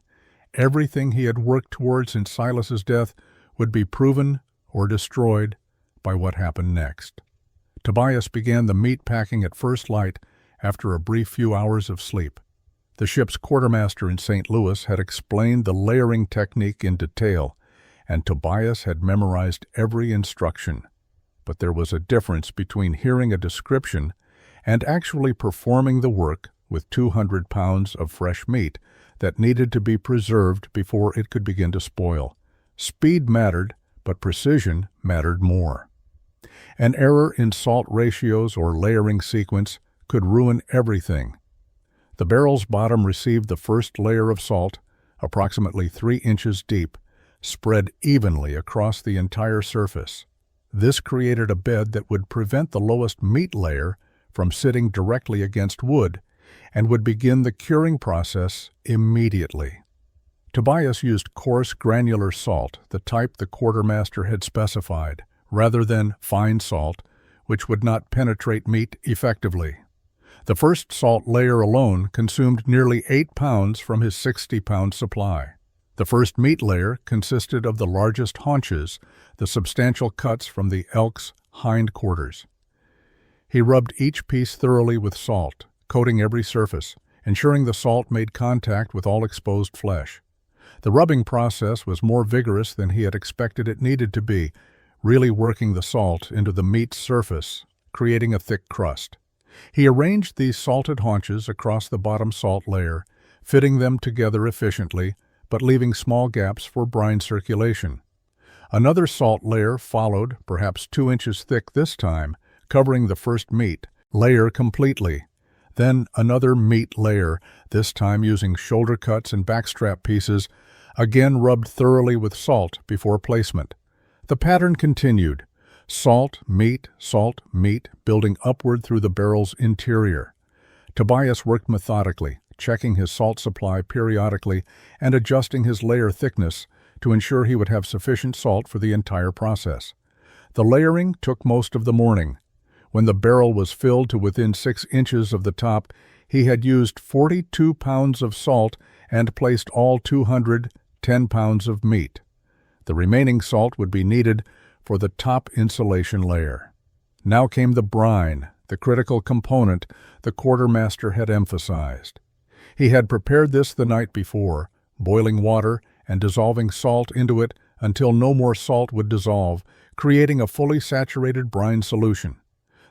Everything he had worked towards in Silas's death would be proven or destroyed by what happened next. Tobias began the meat packing at first light after a brief few hours of sleep. The ship's quartermaster in St. Louis had explained the layering technique in detail, and Tobias had memorized every instruction. But there was a difference between hearing a description and actually performing the work with 200 pounds of fresh meat that needed to be preserved before it could begin to spoil. Speed mattered, but precision mattered more. An error in salt ratios or layering sequence could ruin everything. The barrel's bottom received the first layer of salt, approximately 3 inches deep, spread evenly across the entire surface. This created a bed that would prevent the lowest meat layer from sitting directly against wood and would begin the curing process immediately. Tobias used coarse granular salt, the type the quartermaster had specified, rather than fine salt, which would not penetrate meat effectively. The first salt layer alone consumed nearly 8 pounds from his 60-pound supply. The first meat layer consisted of the largest haunches, the substantial cuts from the elk's hind quarters. He rubbed each piece thoroughly with salt, coating every surface, ensuring the salt made contact with all exposed flesh. The rubbing process was more vigorous than he had expected it needed to be, really working the salt into the meat's surface, creating a thick crust. He arranged these salted haunches across the bottom salt layer, fitting them together efficiently, but leaving small gaps for brine circulation. Another salt layer followed, perhaps 2 inches thick this time, covering the first meat layer completely. Then another meat layer, this time using shoulder cuts and backstrap pieces, again rubbed thoroughly with salt before placement. The pattern continued. Salt, meat, building upward through the barrel's interior. Tobias worked methodically, checking his salt supply periodically and adjusting his layer thickness to ensure he would have sufficient salt for the entire process. The layering took most of the morning. When the barrel was filled to within 6 inches of the top, He had used 42 pounds of salt and placed all 210 pounds of meat. The remaining salt would be needed for the top insulation layer. Now came the brine, the critical component the quartermaster had emphasized. He had prepared this the night before, boiling water and dissolving salt into it until no more salt would dissolve, creating a fully saturated brine solution.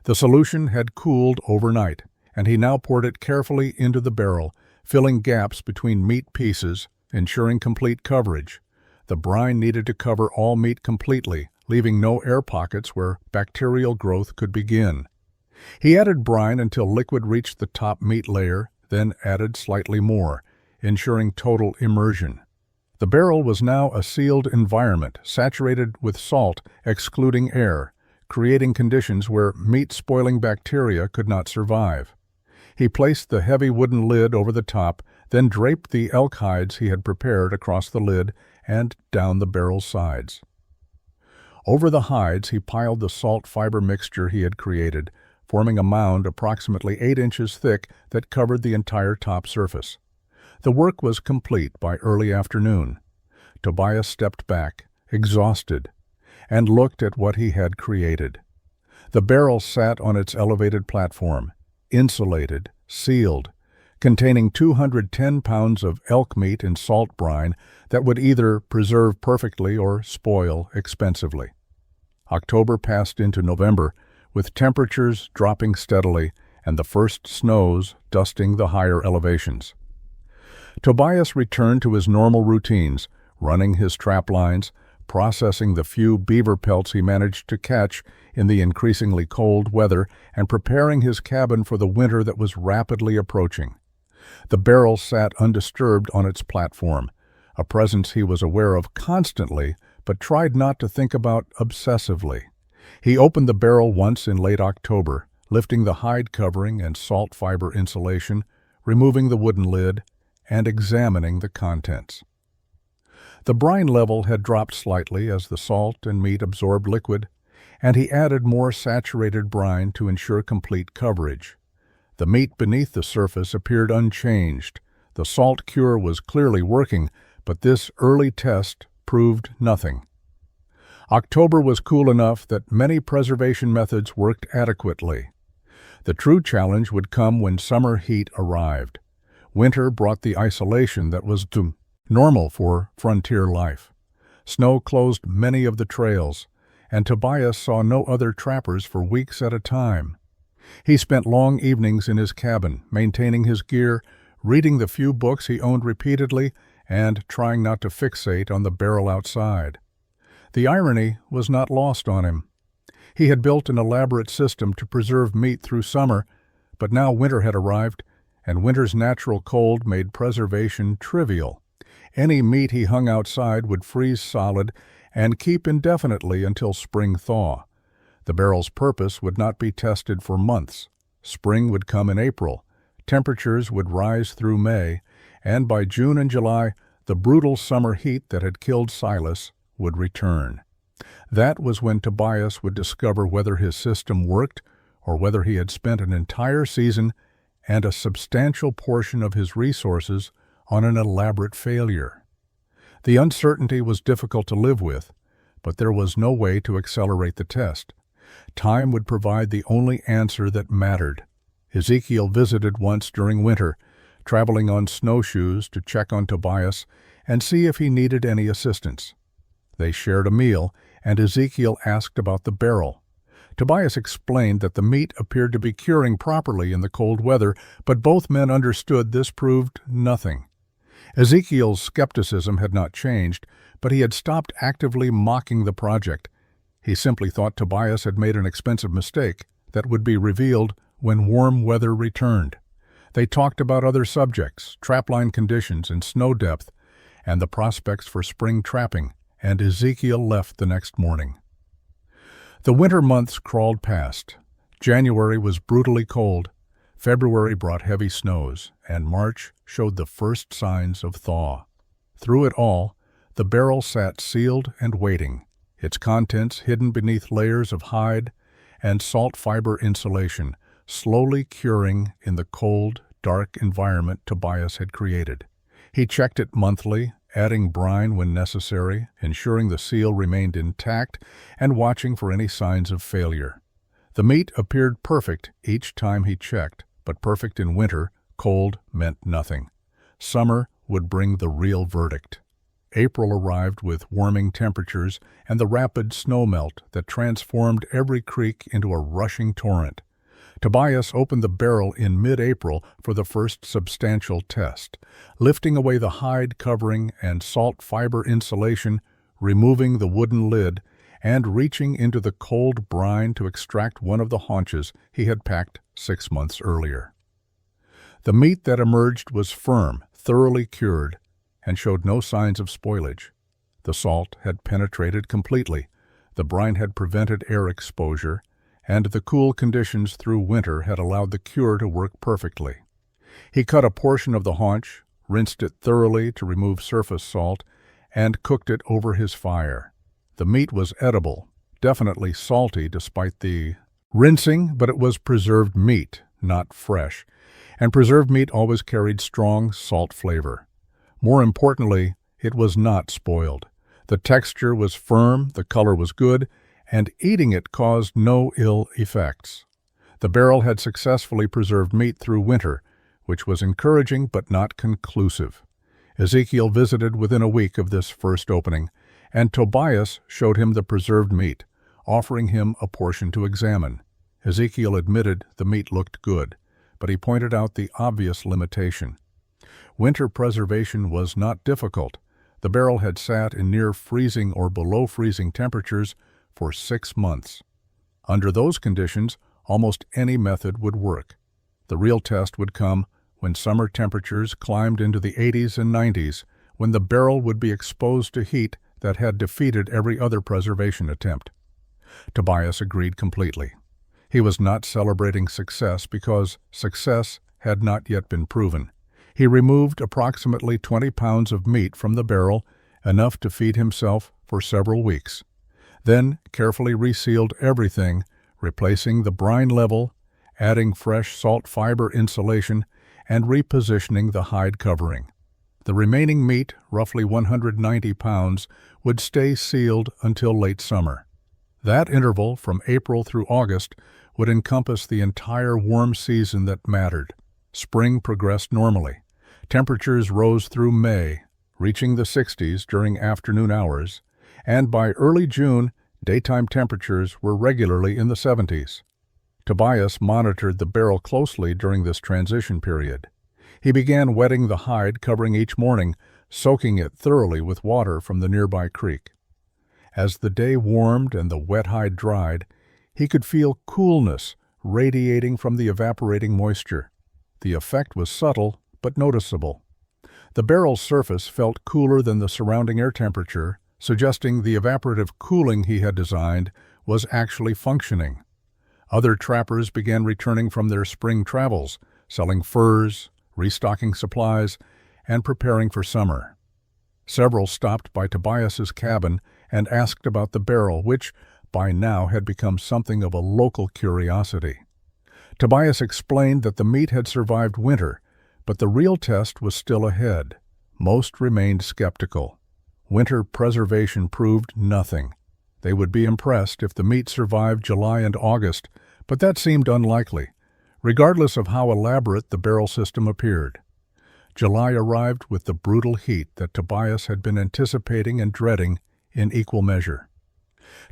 The solution had cooled overnight, and he now poured it carefully into the barrel, filling gaps between meat pieces, ensuring complete coverage. The brine needed to cover all meat completely, leaving no air pockets where bacterial growth could begin. He added brine until liquid reached the top meat layer, then added slightly more, ensuring total immersion. The barrel was now a sealed environment, saturated with salt, excluding air, creating conditions where meat-spoiling bacteria could not survive. He placed the heavy wooden lid over the top, then draped the elk hides he had prepared across the lid and down the barrel's sides. Over the hides, he piled the salt fiber mixture he had created, forming a mound approximately 8 inches thick that covered the entire top surface. The work was complete by early afternoon. Tobias stepped back, exhausted, and looked at what he had created. The barrel sat on its elevated platform, insulated, sealed, containing 210 pounds of elk meat in salt brine that would either preserve perfectly or spoil expensively. October passed into November, with temperatures dropping steadily and the first snows dusting the higher elevations. Tobias returned to his normal routines, running his trap lines, processing the few beaver pelts he managed to catch in the increasingly cold weather, and preparing his cabin for the winter that was rapidly approaching. The barrel sat undisturbed on its platform, a presence he was aware of constantly, but tried not to think about obsessively. He opened the barrel once in late October, lifting the hide covering and salt fiber insulation, removing the wooden lid, and examining the contents. The brine level had dropped slightly as the salt and meat absorbed liquid, and he added more saturated brine to ensure complete coverage. The meat beneath the surface appeared unchanged. The salt cure was clearly working, but this early test proved nothing. October was cool enough that many preservation methods worked adequately. The true challenge would come when summer heat arrived. Winter brought the isolation that was normal for frontier life. Snow closed many of the trails, and Tobias saw no other trappers for weeks at a time. He spent long evenings in his cabin, maintaining his gear, reading the few books he owned repeatedly, and trying not to fixate on the barrel outside. The irony was not lost on him. He had built an elaborate system to preserve meat through summer, but now winter had arrived, and winter's natural cold made preservation trivial. Any meat he hung outside would freeze solid and keep indefinitely until spring thaw. The barrel's purpose would not be tested for months. Spring would come in April, temperatures would rise through May, and by June and July, the brutal summer heat that had killed Silas would return. That was when Tobias would discover whether his system worked or whether he had spent an entire season and a substantial portion of his resources on an elaborate failure. The uncertainty was difficult to live with, but there was no way to accelerate the test. Time would provide the only answer that mattered. Ezekiel visited once during winter, traveling on snowshoes to check on Tobias and see if he needed any assistance. They shared a meal, and Ezekiel asked about the barrel. Tobias explained that the meat appeared to be curing properly in the cold weather, but both men understood this proved nothing. Ezekiel's skepticism had not changed, but he had stopped actively mocking the project. He simply thought Tobias had made an expensive mistake that would be revealed when warm weather returned. They talked about other subjects, trapline conditions and snow depth, and the prospects for spring trapping, and Ezekiel left the next morning. The winter months crawled past. January was brutally cold. February brought heavy snows, and March showed the first signs of thaw. Through it all, the barrel sat sealed and waiting, its contents hidden beneath layers of hide and salt fiber insulation, slowly curing in the cold, dark environment Tobias had created. He checked it monthly, adding brine when necessary, ensuring the seal remained intact, and watching for any signs of failure. The meat appeared perfect each time he checked, but perfect in winter, cold meant nothing. Summer would bring the real verdict. April arrived with warming temperatures and the rapid snowmelt that transformed every creek into a rushing torrent. Tobias opened the barrel in mid-April for the first substantial test, lifting away the hide covering and salt fiber insulation, removing the wooden lid, and reaching into the cold brine to extract one of the haunches he had packed 6 months earlier. The meat that emerged was firm, thoroughly cured, and showed no signs of spoilage. The salt had penetrated completely, the brine had prevented air exposure, and the cool conditions through winter had allowed the cure to work perfectly. He cut a portion of the haunch, rinsed it thoroughly to remove surface salt, and cooked it over his fire. The meat was edible, definitely salty despite the rinsing, but it was preserved meat, not fresh, and preserved meat always carried strong salt flavor. More importantly, it was not spoiled. The texture was firm, the color was good, and eating it caused no ill effects. The barrel had successfully preserved meat through winter, which was encouraging but not conclusive. Ezekiel visited within a week of this first opening, and Tobias showed him the preserved meat, offering him a portion to examine. Ezekiel admitted the meat looked good, but he pointed out the obvious limitation. Winter preservation was not difficult. The barrel had sat in near freezing or below freezing temperatures for 6 months. Under those conditions, almost any method would work. The real test would come when summer temperatures climbed into the 80s and 90s, when the barrel would be exposed to heat that had defeated every other preservation attempt. Tobias agreed completely. He was not celebrating success because success had not yet been proven. He removed approximately 20 pounds of meat from the barrel, enough to feed himself for several weeks. Then carefully resealed everything, replacing the brine level, adding fresh salt fiber insulation, and repositioning the hide covering. The remaining meat, roughly 190 pounds, would stay sealed until late summer. That interval, from April through August, would encompass the entire warm season that mattered. Spring progressed normally. Temperatures rose through May, reaching the 60s during afternoon hours, and by early June, daytime temperatures were regularly in the 70s. Tobias monitored the barrel closely during this transition period. He began wetting the hide covering each morning, soaking it thoroughly with water from the nearby creek. As the day warmed and the wet hide dried, he could feel coolness radiating from the evaporating moisture. The effect was subtle but noticeable. The barrel's surface felt cooler than the surrounding air temperature, suggesting the evaporative cooling he had designed was actually functioning. Other trappers began returning from their spring travels, selling furs, restocking supplies, and preparing for summer. Several stopped by Tobias's cabin and asked about the barrel, which by now had become something of a local curiosity. Tobias explained that the meat had survived winter, but the real test was still ahead. Most remained skeptical. Winter preservation proved nothing. They would be impressed if the meat survived July and August, but that seemed unlikely, regardless of how elaborate the barrel system appeared. July arrived with the brutal heat that Tobias had been anticipating and dreading in equal measure.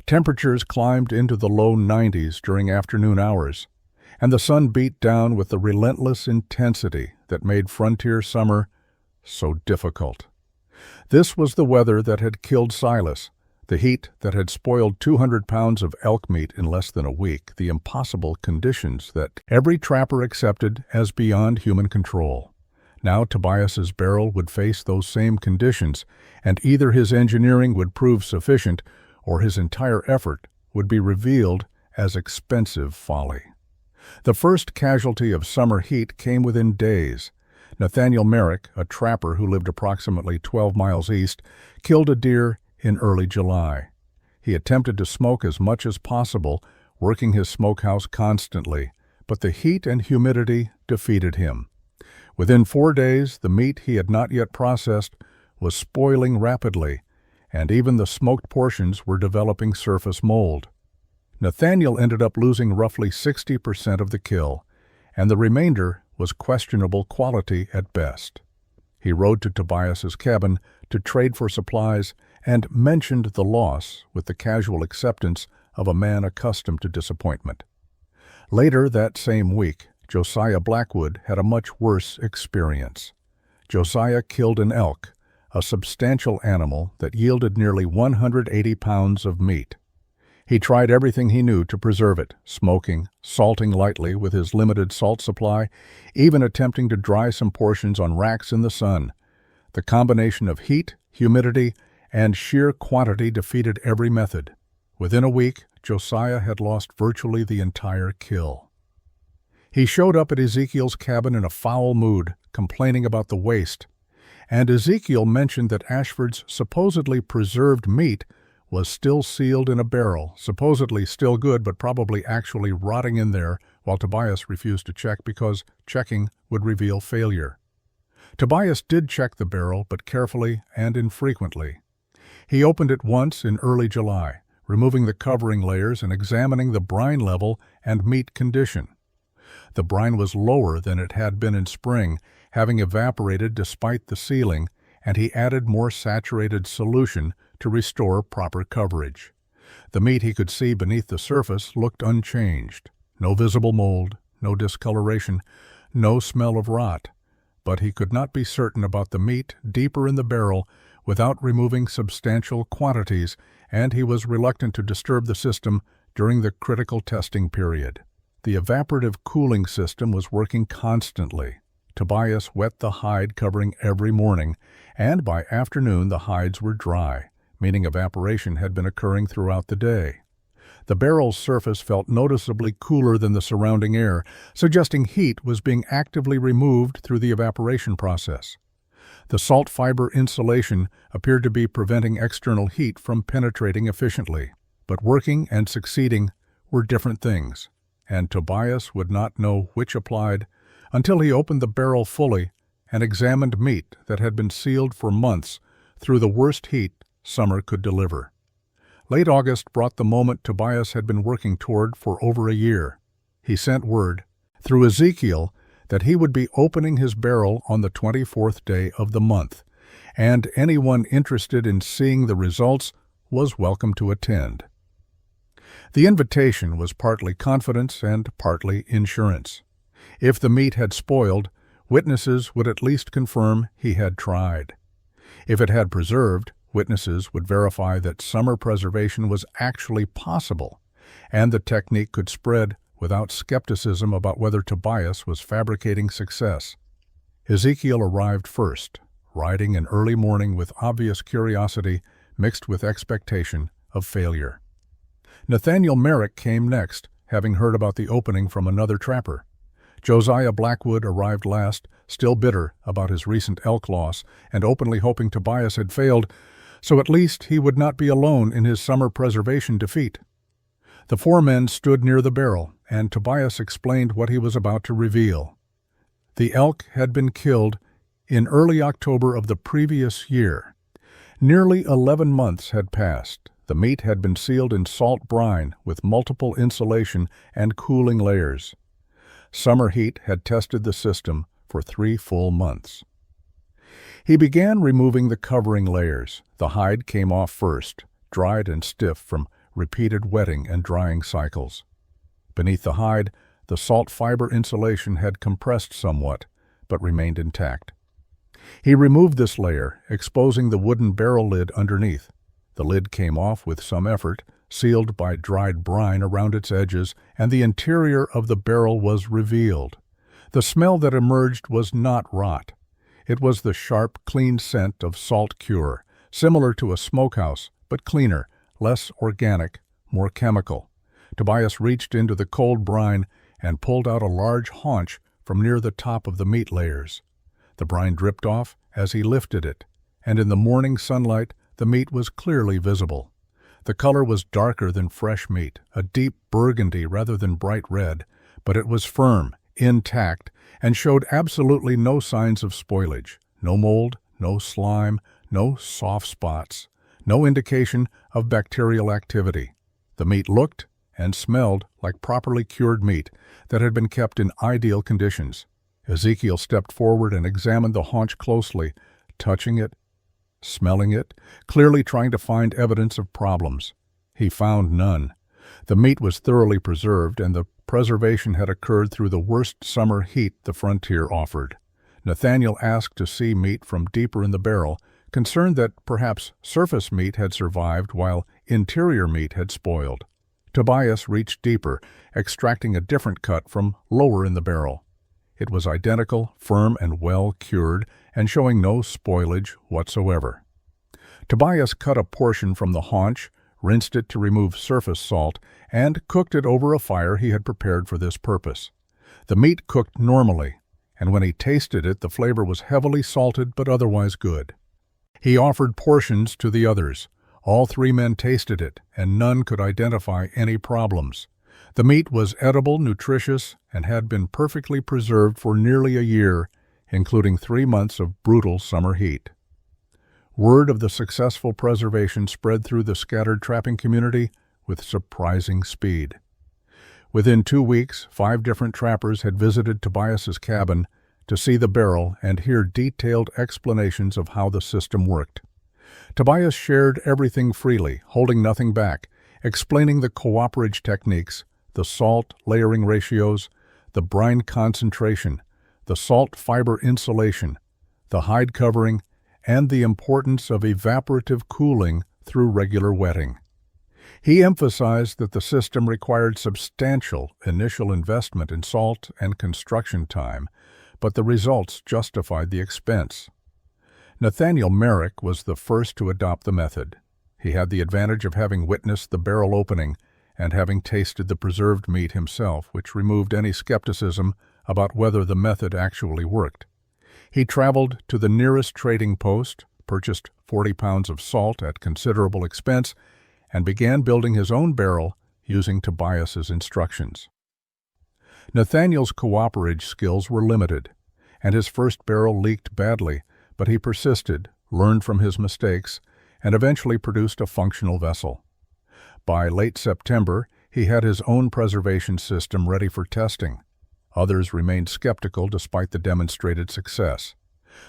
Temperatures climbed into the low 90s during afternoon hours, and the sun beat down with the relentless intensity that made frontier summer so difficult. This was the weather that had killed Silas, the heat that had spoiled 200 pounds of elk meat in less than a week, the impossible conditions that every trapper accepted as beyond human control. Now Tobias's barrel would face those same conditions, and either his engineering would prove sufficient or his entire effort would be revealed as expensive folly. The first casualty of summer heat came within days. Nathaniel Merrick, a trapper who lived approximately 12 miles east, killed a deer in early July. He attempted to smoke as much as possible, working his smokehouse constantly, but the heat and humidity defeated him. Within 4 days, the meat he had not yet processed was spoiling rapidly, and even the smoked portions were developing surface mold. Nathaniel ended up losing roughly 60% of the kill, and the remainder was questionable quality at best. He rode to Tobias's cabin to trade for supplies and mentioned the loss with the casual acceptance of a man accustomed to disappointment. Later that same week, Josiah Blackwood had a much worse experience. Josiah killed an elk, a substantial animal that yielded nearly 180 pounds of meat. He tried everything he knew to preserve it, smoking, salting lightly with his limited salt supply, even attempting to dry some portions on racks in the sun. The combination of heat, humidity, and sheer quantity defeated every method. Within a week, Josiah had lost virtually the entire kill. He showed up at Ezekiel's cabin in a foul mood, complaining about the waste, and Ezekiel mentioned that Ashford's supposedly preserved meat was still sealed in a barrel, supposedly still good but probably actually rotting in there, while Tobias refused to check because checking would reveal failure. Tobias did check the barrel, but carefully and infrequently. He opened it once in early July, removing the covering layers and examining the brine level and meat condition. The brine was lower than it had been in spring, having evaporated despite the sealing, and he added more saturated solution to restore proper coverage. The meat he could see beneath the surface looked unchanged. No visible mold, no discoloration, no smell of rot. But he could not be certain about the meat deeper in the barrel without removing substantial quantities, and he was reluctant to disturb the system during the critical testing period. The evaporative cooling system was working constantly. Tobias wet the hide covering every morning, and by afternoon the hides were dry, meaning evaporation had been occurring throughout the day. The barrel's surface felt noticeably cooler than the surrounding air, suggesting heat was being actively removed through the evaporation process. The salt fiber insulation appeared to be preventing external heat from penetrating efficiently, but working and succeeding were different things, and Tobias would not know which applied until he opened the barrel fully and examined meat that had been sealed for months through the worst heat summer could deliver. Late August brought the moment Tobias had been working toward for over a year. He sent word, through Ezekiel, that he would be opening his barrel on the 24th day of the month, and anyone interested in seeing the results was welcome to attend. The invitation was partly confidence and partly insurance. If the meat had spoiled, witnesses would at least confirm he had tried. If it had preserved, witnesses would verify that summer preservation was actually possible, and the technique could spread without skepticism about whether Tobias was fabricating success. Ezekiel arrived first, riding in early morning with obvious curiosity mixed with expectation of failure. Nathaniel Merrick came next, having heard about the opening from another trapper. Josiah Blackwood arrived last, still bitter about his recent elk loss and openly hoping Tobias had failed, so at least he would not be alone in his summer preservation defeat. The 4 men stood near the barrel, and Tobias explained what he was about to reveal. The elk had been killed in early October of the previous year. Nearly 11 months had passed. The meat had been sealed in salt brine with multiple insulation and cooling layers. Summer heat had tested the system for 3 full months. He began removing the covering layers. The hide came off first, dried and stiff from repeated wetting and drying cycles. Beneath the hide, the salt fiber insulation had compressed somewhat, but remained intact. He removed this layer, exposing the wooden barrel lid underneath. The lid came off with some effort, sealed by dried brine around its edges, and the interior of the barrel was revealed. The smell that emerged was not rot. It was the sharp, clean scent of salt cure, similar to a smokehouse, but cleaner, less organic, more chemical. Tobias reached into the cold brine and pulled out a large haunch from near the top of the meat layers. The brine dripped off as he lifted it, and in the morning sunlight the meat was clearly visible. The color was darker than fresh meat, a deep burgundy rather than bright red, but it was firm, intact and showed absolutely no signs of spoilage, no mold, no slime, no soft spots, no indication of bacterial activity. The meat looked and smelled like properly cured meat that had been kept in ideal conditions. Ezekiel stepped forward and examined the haunch closely, touching it, smelling it, clearly trying to find evidence of problems. He found none. The meat was thoroughly preserved, and the preservation had occurred through the worst summer heat the frontier offered. Nathaniel asked to see meat from deeper in the barrel, concerned that perhaps surface meat had survived while interior meat had spoiled. Tobias reached deeper, extracting a different cut from lower in the barrel. It was identical, firm, and well cured, and showing no spoilage whatsoever. Tobias cut a portion from the haunch, rinsed it to remove surface salt, and cooked it over a fire he had prepared for this purpose. The meat cooked normally, and when he tasted it, the flavor was heavily salted but otherwise good. He offered portions to the others. All three men tasted it, and none could identify any problems. The meat was edible, nutritious, and had been perfectly preserved for nearly a year, including 3 months of brutal summer heat. Word of the successful preservation spread through the scattered trapping community with surprising speed. Within 2 weeks, 5 different trappers had visited Tobias's cabin to see the barrel and hear detailed explanations of how the system worked. Tobias shared everything freely, holding nothing back, explaining the cooperage techniques, the salt layering ratios, the brine concentration, the salt fiber insulation, the hide covering, and the importance of evaporative cooling through regular wetting. He emphasized that the system required substantial initial investment in salt and construction time, but the results justified the expense. Nathaniel Merrick was the first to adopt the method. He had the advantage of having witnessed the barrel opening and having tasted the preserved meat himself, which removed any skepticism about whether the method actually worked. He traveled to the nearest trading post, purchased 40 pounds of salt at considerable expense, and began building his own barrel using Tobias's instructions. Nathaniel's cooperage skills were limited, and his first barrel leaked badly, but he persisted, learned from his mistakes, and eventually produced a functional vessel. By late September, he had his own preservation system ready for testing. Others remained skeptical despite the demonstrated success.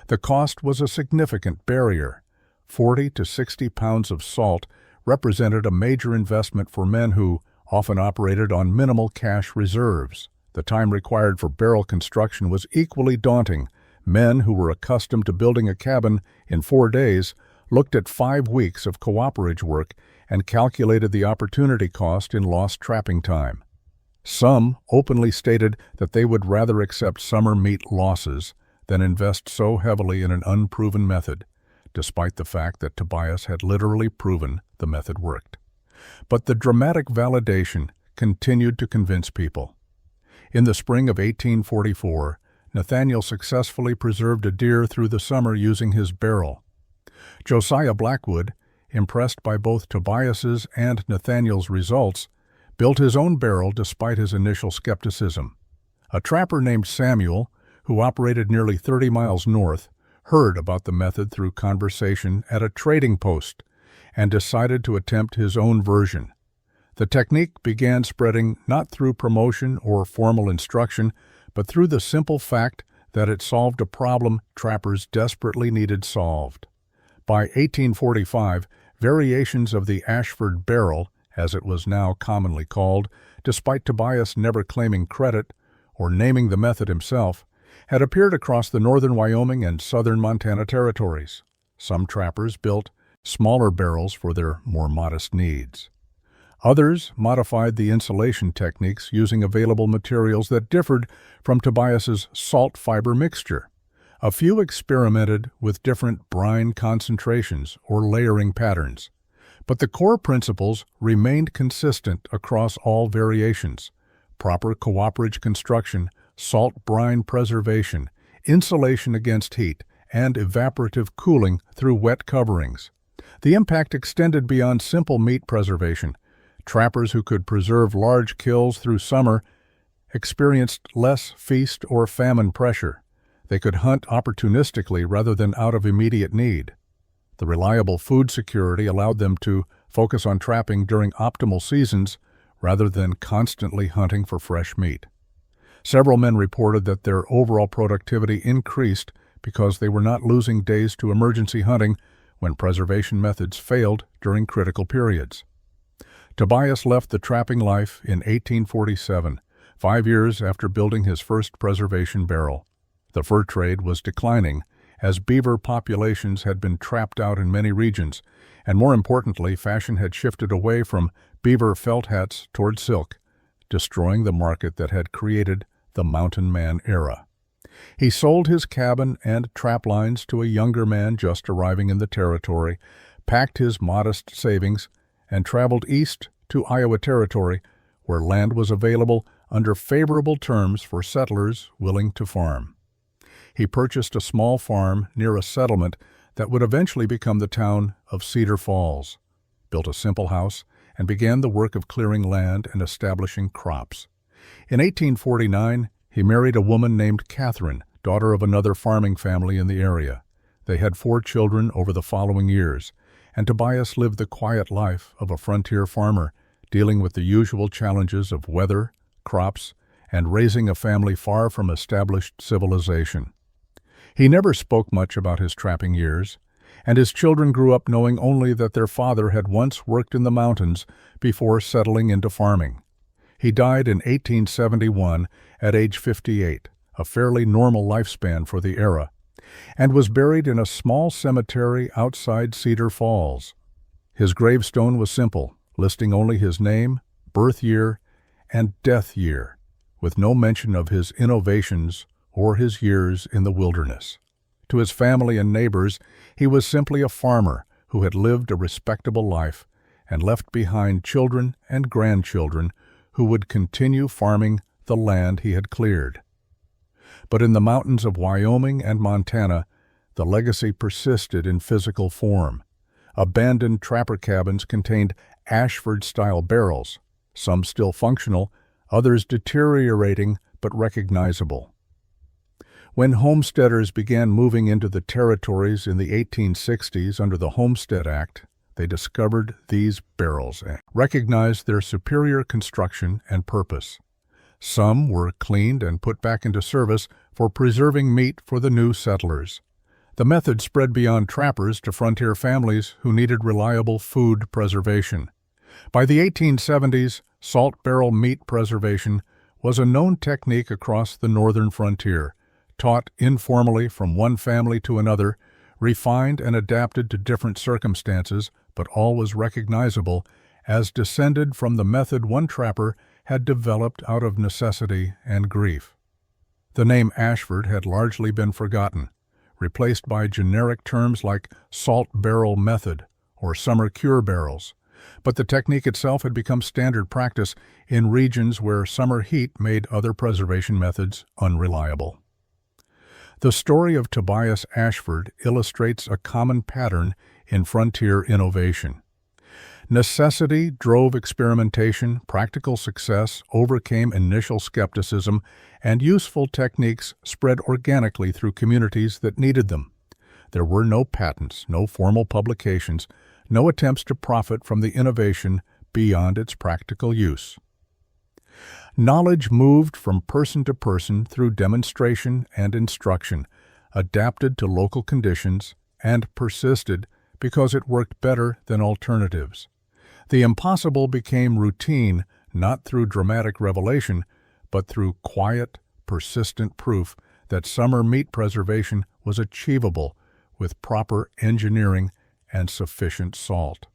The cost was a significant barrier. 40 to 60 pounds of salt represented a major investment for men who often operated on minimal cash reserves. The time required for barrel construction was equally daunting. Men who were accustomed to building a cabin in 4 days looked at 5 weeks of cooperage work and calculated the opportunity cost in lost trapping time. Some openly stated that they would rather accept summer meat losses than invest so heavily in an unproven method, despite the fact that Tobias had literally proven the method worked. But the dramatic validation continued to convince people. In the spring of 1844, Nathaniel successfully preserved a deer through the summer using his barrel. Josiah Blackwood, impressed by both Tobias's and Nathaniel's results, built his own barrel despite his initial skepticism. A trapper named Samuel, who operated nearly 30 miles north, heard about the method through conversation at a trading post and decided to attempt his own version. The technique began spreading not through promotion or formal instruction, but through the simple fact that it solved a problem trappers desperately needed solved. By 1845, variations of the Ashford barrel, as it was now commonly called, despite Tobias never claiming credit or naming the method himself, had appeared across the northern Wyoming and southern Montana territories. Some trappers built smaller barrels for their more modest needs. Others modified the insulation techniques using available materials that differed from Tobias's salt fiber mixture. A few experimented with different brine concentrations or layering patterns, but the core principles remained consistent across all variations: proper cooperage construction, salt brine preservation, insulation against heat, and evaporative cooling through wet coverings. The impact extended beyond simple meat preservation. Trappers who could preserve large kills through summer experienced less feast or famine pressure. They could hunt opportunistically rather than out of immediate need. The reliable food security allowed them to focus on trapping during optimal seasons rather than constantly hunting for fresh meat. Several men reported that their overall productivity increased because they were not losing days to emergency hunting when preservation methods failed during critical periods. Tobias left the trapping life in 1847, 5 years after building his first preservation barrel. The fur trade was declining as beaver populations had been trapped out in many regions, and more importantly, fashion had shifted away from beaver felt hats toward silk, destroying the market that had created the mountain man era. He sold his cabin and trap lines to a younger man just arriving in the territory, packed his modest savings, and traveled east to Iowa Territory, where land was available under favorable terms for settlers willing to farm. He purchased a small farm near a settlement that would eventually become the town of Cedar Falls, built a simple house, and began the work of clearing land and establishing crops. In 1849, he married a woman named Catherine, daughter of another farming family in the area. They had 4 children over the following years, and Tobias lived the quiet life of a frontier farmer, dealing with the usual challenges of weather, crops, and raising a family far from established civilization. He never spoke much about his trapping years, and his children grew up knowing only that their father had once worked in the mountains before settling into farming. He died in 1871 at age 58, a fairly normal lifespan for the era, and was buried in a small cemetery outside Cedar Falls. His gravestone was simple, listing only his name, birth year, and death year, with no mention of his innovations or his years in the wilderness. To his family and neighbors, he was simply a farmer who had lived a respectable life and left behind children and grandchildren who would continue farming the land he had cleared. But in the mountains of Wyoming and Montana, the legacy persisted in physical form. Abandoned trapper cabins contained Ashford-style barrels, some still functional, others deteriorating but recognizable. When homesteaders began moving into the territories in the 1860s under the Homestead Act, they discovered these barrels and recognized their superior construction and purpose. Some were cleaned and put back into service for preserving meat for the new settlers. The method spread beyond trappers to frontier families who needed reliable food preservation. By the 1870s, salt barrel meat preservation was a known technique across the northern frontier, taught informally from one family to another, refined and adapted to different circumstances, but always recognizable as descended from the method one trapper had developed out of necessity and grief. The name Ashford had largely been forgotten, replaced by generic terms like salt barrel method or summer cure barrels, but the technique itself had become standard practice in regions where summer heat made other preservation methods unreliable. The story of Tobias Ashford illustrates a common pattern in frontier innovation. Necessity drove experimentation, practical success overcame initial skepticism, and useful techniques spread organically through communities that needed them. There were no patents, no formal publications, no attempts to profit from the innovation beyond its practical use. Knowledge moved from person to person through demonstration and instruction, adapted to local conditions, and persisted because it worked better than alternatives. The impossible became routine not through dramatic revelation, but through quiet, persistent proof that summer meat preservation was achievable with proper engineering and sufficient salt.